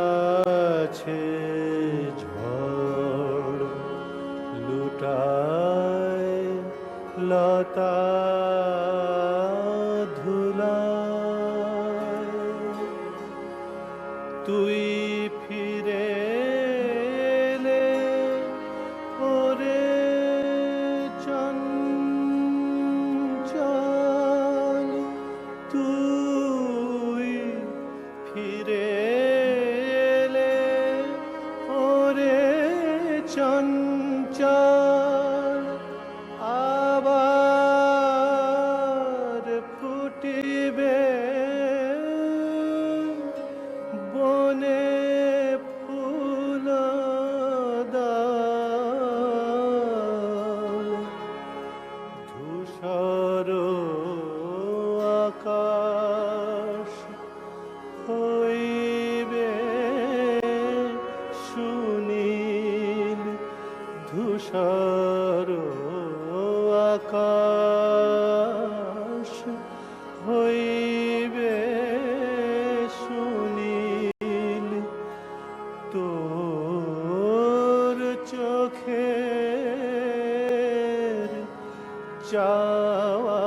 ঝড় লুটায় লতা ধুলায় তুই ফিরে এলে ওরে চঞ্চল তুই ফিরে এলে ওরে চঞ্চল আবার ফুটিবে বনে ফুল দল ধূসর আকাশ হইবে সুনীল ধূসর আকাশ হইবে সুনীল তোর চোখের চাওয়া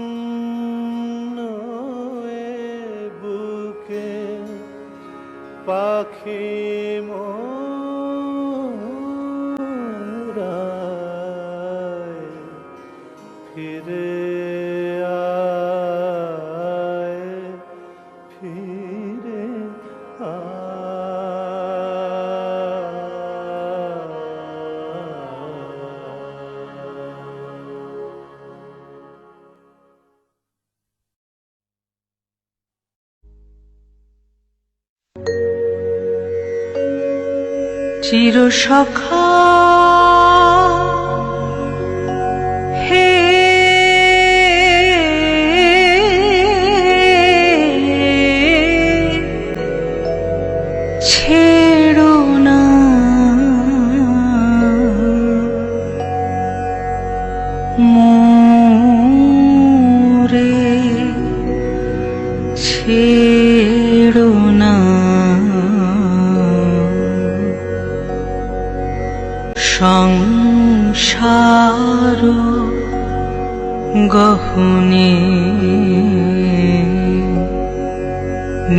শূন্য বুকে পাখি মোরায় ফিরে আয় ফিরে চিরসখা হে ছেড়ো না মোরে ছেড়ো না সংসার গহনে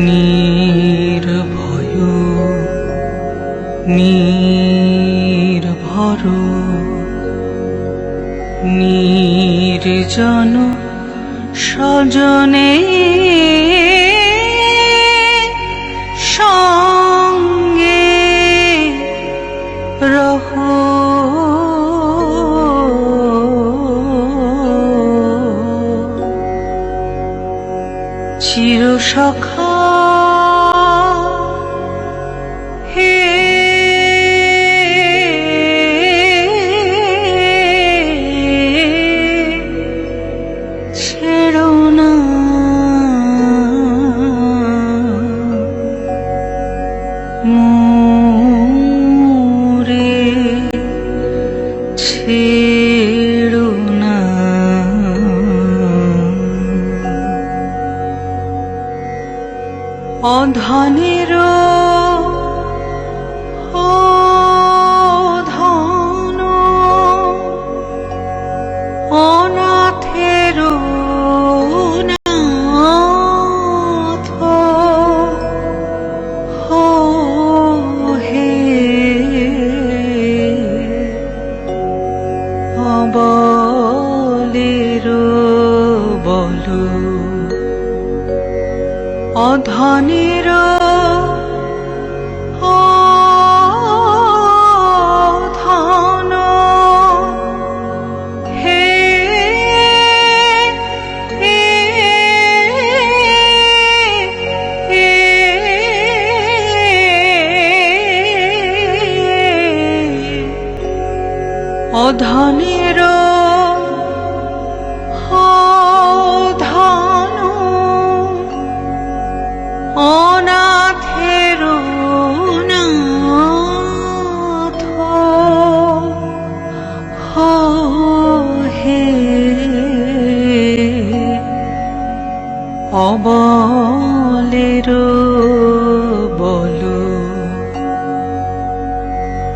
নির্ভয় নির্ভর নির্জন সজনে সঙ্গে রহ চিরসখা হে ছেড়ো না মোরে ছেড়ো না অধনের ধন অনাথের নাথ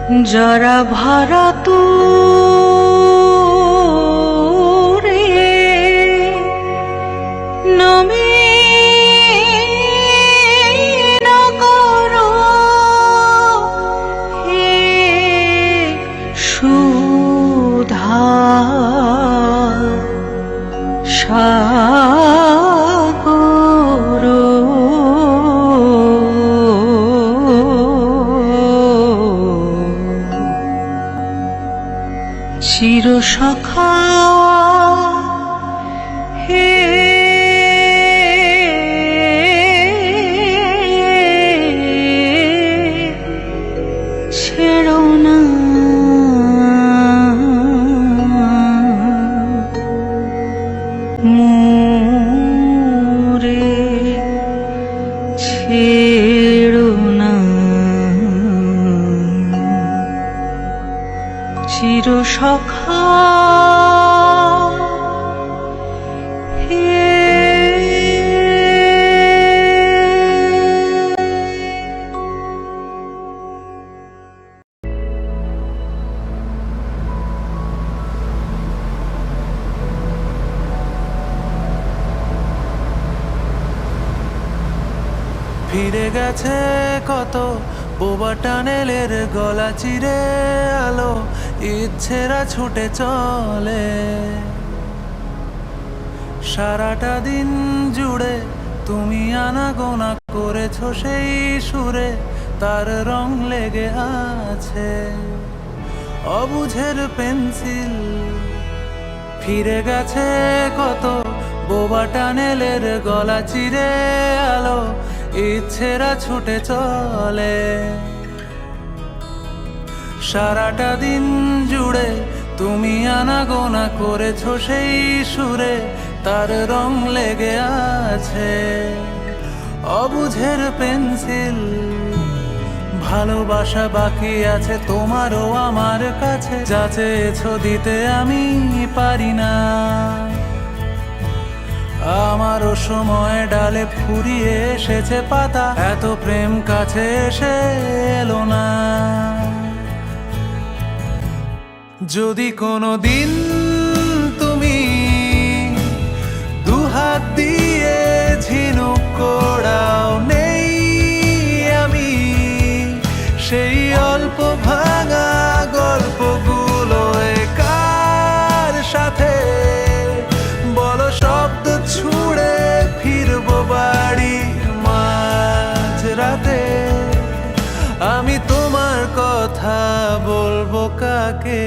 জরা ভরা তুরে নমে নগর হে সুধা সাগর চির সখা হে ছেড়ো না মোরে ছেড়ো না চির সখা হে ফিরে গেছে কত বোবা টানেলের গলা চিরে আলো ইচ্ছেরা ছুটে চলে সারাটা দিন জুড়ে তুমি আনাগোনা করেছো সেই সুরে তার রং লেগে আছে অবুঝের পেন্সিল ফিরে গেছে কত বোবা টানেলের গলা চিরে আলো ইচ্ছেরা ছুটে চলে সারাটা দিন জুড়ে তুমি আনাগোনা করেছো সেই সুরে তার রং লেগে আছে অবুঝের পেন্সিল ভালোবাসা বাকি আছে তোমারও আমার কাছে যা চেয়েছো দিতে আমি পারি না আমারও সময় ডালে ফুরিয়ে এসেছে পাতা এত প্রেম কাছে এসে এলো না যদি কোনো দিন তুমি দুহাত দিয়ে ঝিনুক কোড়াও নেই আমি সেই অল্প ভাঙা গল্পগুলো কার সাথে বলো শব্দ ছুড়ে ফিরবো বাড়ি মাঝরাতে আমি তোমার কথা বলবো কাকে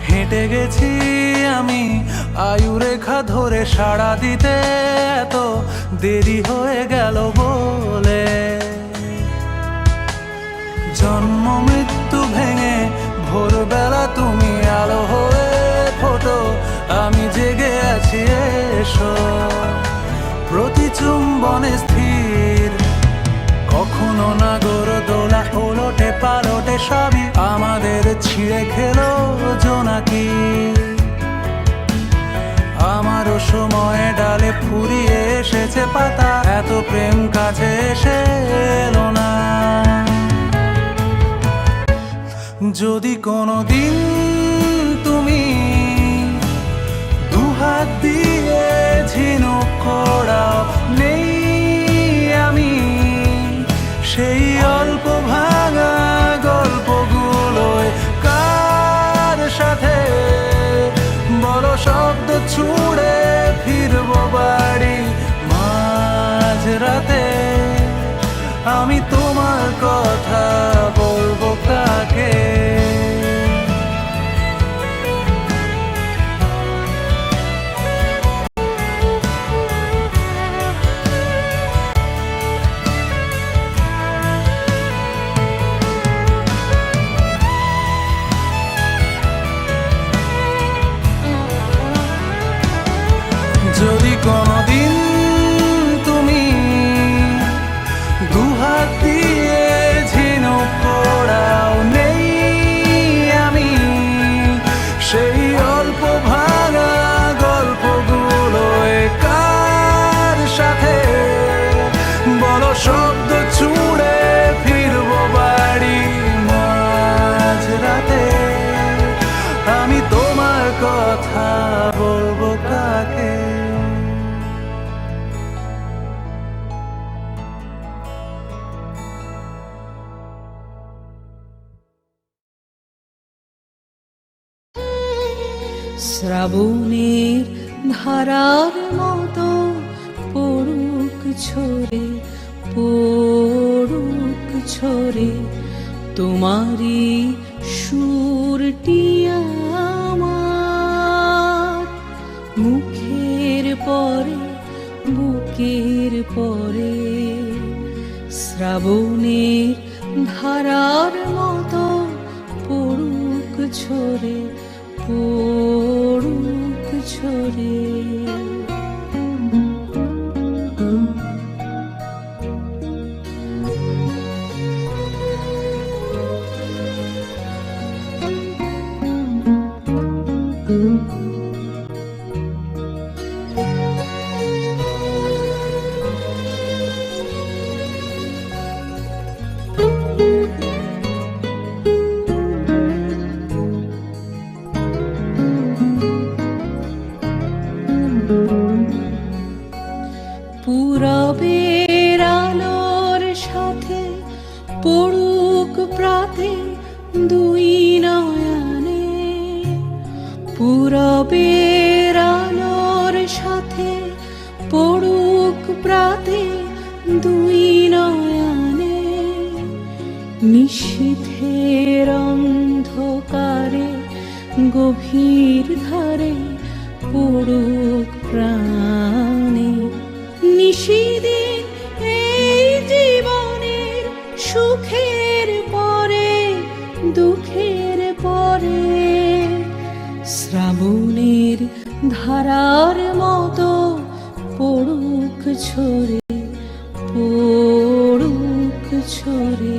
হেঁটে গেছি আমি আয়ুরেখা ধরে সাড়া দিতে এত দেরি হয়ে গেল বলে জন্ম মৃত্যু ভেঙে ভোরবেলা তুমি আলো হয়ে ফোটো আমি জেগে আছি এসো প্রতি চুম্বনে স্থির কখনো নাগর দোলা ওলটে পালটে সবই আমাদের ছিঁড়ে খেলো জোনাকি আমারও সময় ডালে ফুরিয়ে এসেছে পাতা এত প্রেম কাছে এসে এলো না যদি কোনো দিন তুমি দুহাত দিয়ে ঝিনুক কোড়াও নেই আমি সেই অল্প ভাঙা গল্পগুলোয় কার সাথে বড় শব্দ ছুড়ে ফিরবো বাড়ি মাঝরাতে আমি তোমার কথা বলবো কাকে যদি কোনোদিন তুমি দুহাত দিয়ে ঝিনুক কোড়াও নেই আমি সেই অল্প ভাঙা গল্পগুলোয় কার সাথে শ্রাবণের ধারার মতো পড়ুক ঝরে, পড়ুক ঝরে তোমারই সুরটি আমার। মুখের পরে বুকের পরে শ্রাবণের ধারার মতো পড়ুক ঝরে, পড়ুক ঝরে। পূরবের আলোর সাথে পড়ুক প্রাতে দুই নয়নে, পূরবের আলোর সাথে পড়ুক প্রাতে দুই নয়নে। নিশীথের অন্ধকারে গভীর ধারে পড়ুক প্রাণে। নিশিদিন এই জীবনের সুখের পরে দুঃখের পরে শ্রাবণের ধারার মতো পড়ুক ঝরে, পড়ুক ঝরে।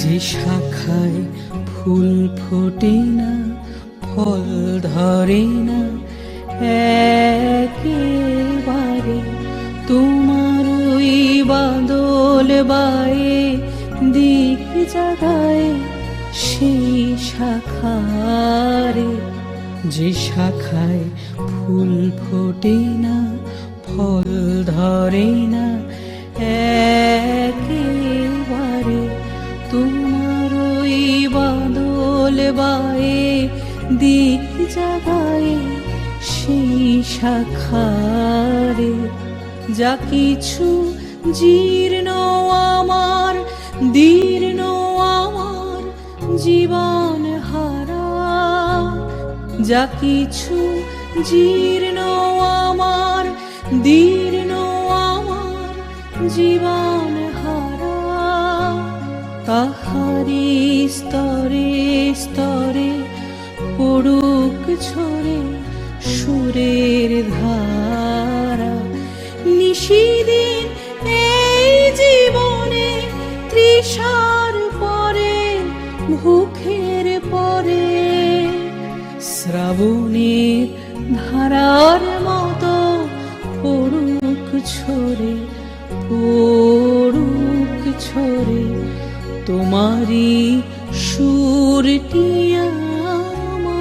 যে শাখায় ফুল ফোটে না ফল ধরে না একেবারে, তোমার ওই বাদল বায়ে দিক জাগায় সেই শাখারে। যে শাখায় ফুল ফোটে না ফল ধরে না একেবারে, তোমার ওই বাদল বায়ে দিক জাগায় সেই শাখারে। যা কিছু জীর্ণ আমার দীর্ণ আমার জীবন হারা, যা কিছু জীর্ণ আমার দীর্ণ আমার জীবন হারা, তাহারি স্তরে স্তরে পড়ুক ঝরে সুরের ধারা। নিশিদিন এই জীবনে তৃষার পরে ভুখের পরে শ্রাবণের ধারার মতো পড়ুক ঝরে, পড়ুক ঝরে তোমারই সুরটি আমার।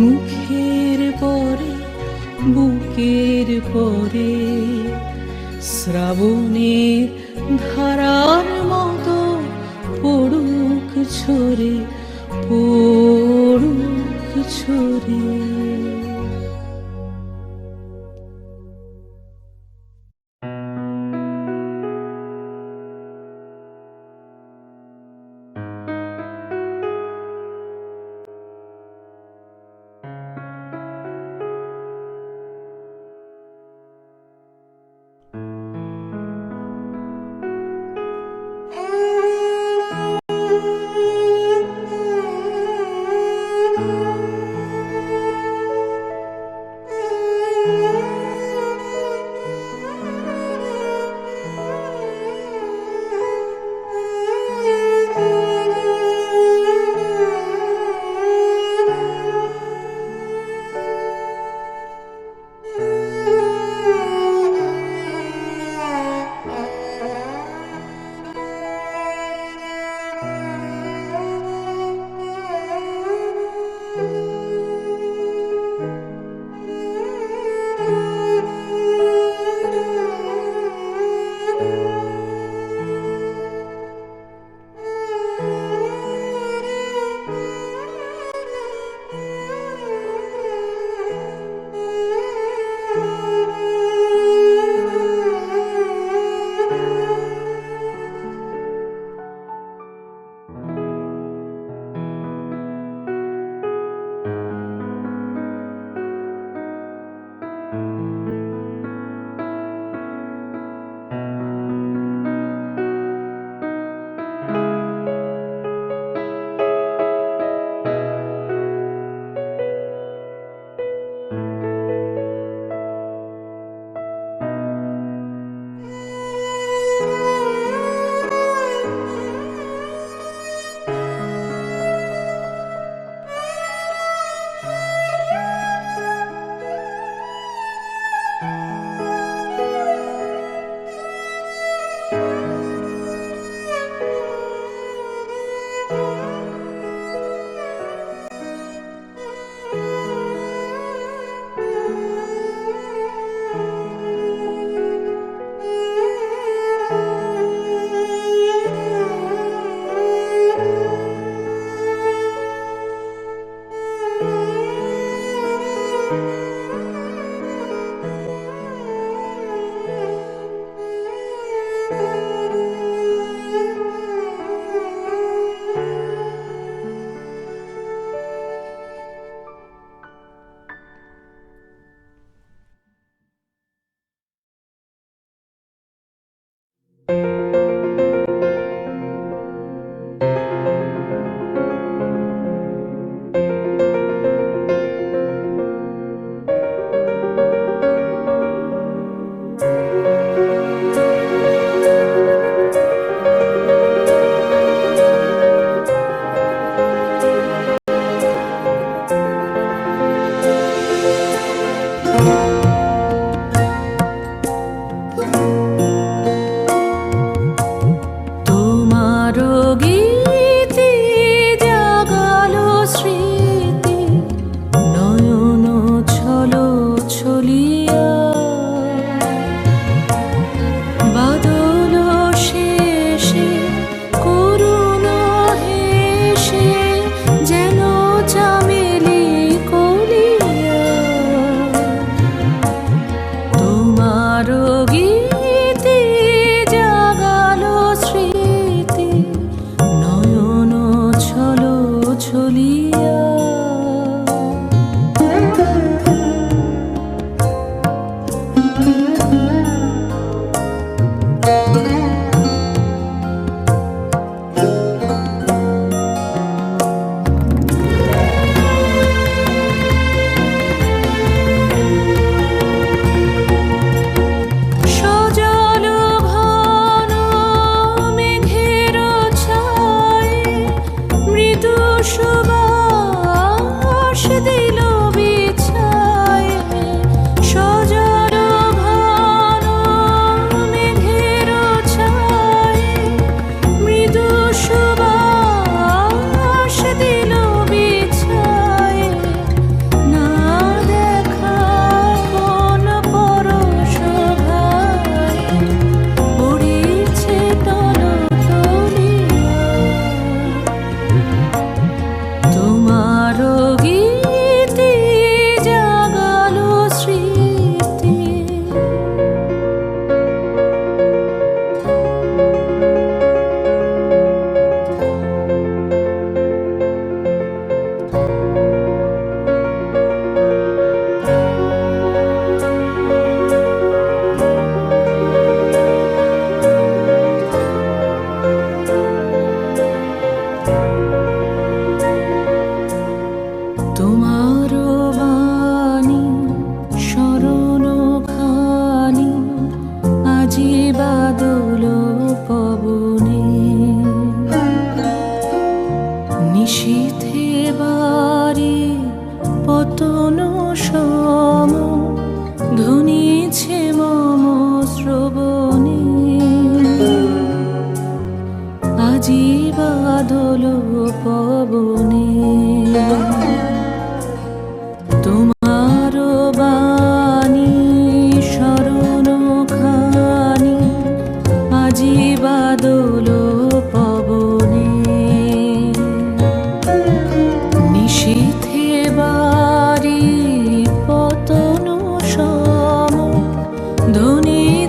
মুখের পরে বুকের পরে শ্রাবণের ধারার মতো পড়ুক ঝরে, পড়ুক ঝরে।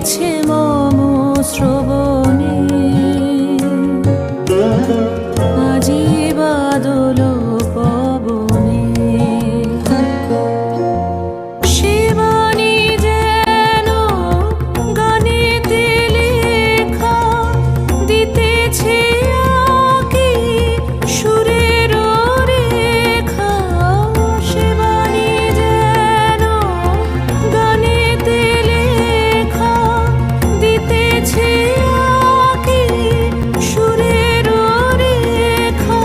দিতেছে মম শ্রবণে আজি বাদল পবনে শিবানী যেন গানেতে লেখা দিতেছে আঁকি সুরের রেখা শিবানী যেন গানেতে লেখা দিতেছে আঁকি সুরের রেখা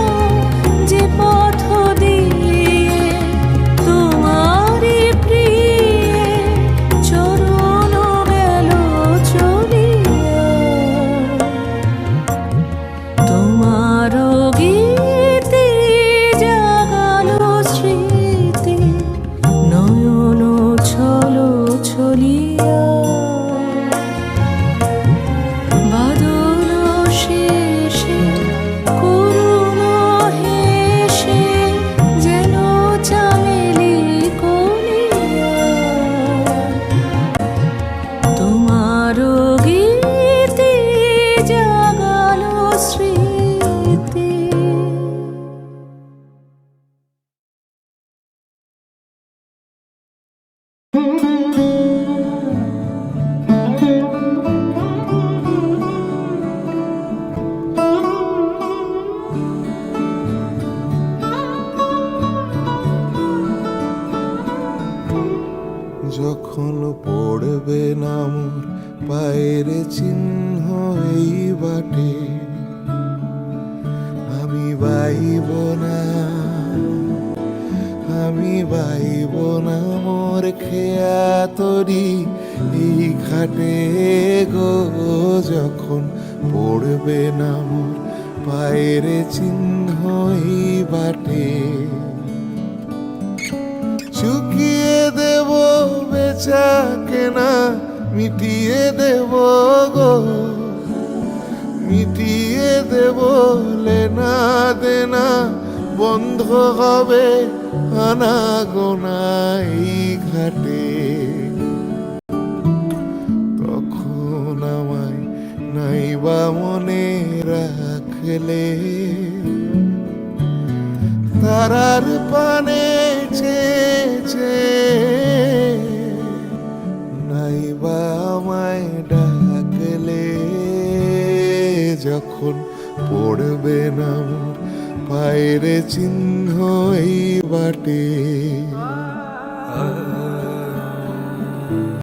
যে পথ দিয়ে তোমারই প্রিয়ে চরণ গেল চলিয়া তোমার গীতে জাগালো স্মৃতি নয়ন ছলো ছলিয়া বাদল শেষে করুণ হেসে যেন চামেলি কলিয়া তোমার গীতে জাগালো স্মৃতি যখন পড়বে না মোর পায়ের চিহ্ন এই বাটে আমি বাইব না মোর খেয়া তরি এই ঘাটে গো যখন পড়বে না মোর পায়ের চিহ্ন এই বাটে চুকিয়ে দেব বেচা কেনা মিটিয়ে দেব গো মিটিয়ে দেব লেনা দেনা বন্ধ হবে আনাগোনা এই ঘাটে তখন আমায় নাইবা মনে রাখলে তারার পানে চেয়েছে নাইবা আমায় ডাকলে যখন পড়বে না মোর পায়ের চিহ্ন এই বাটে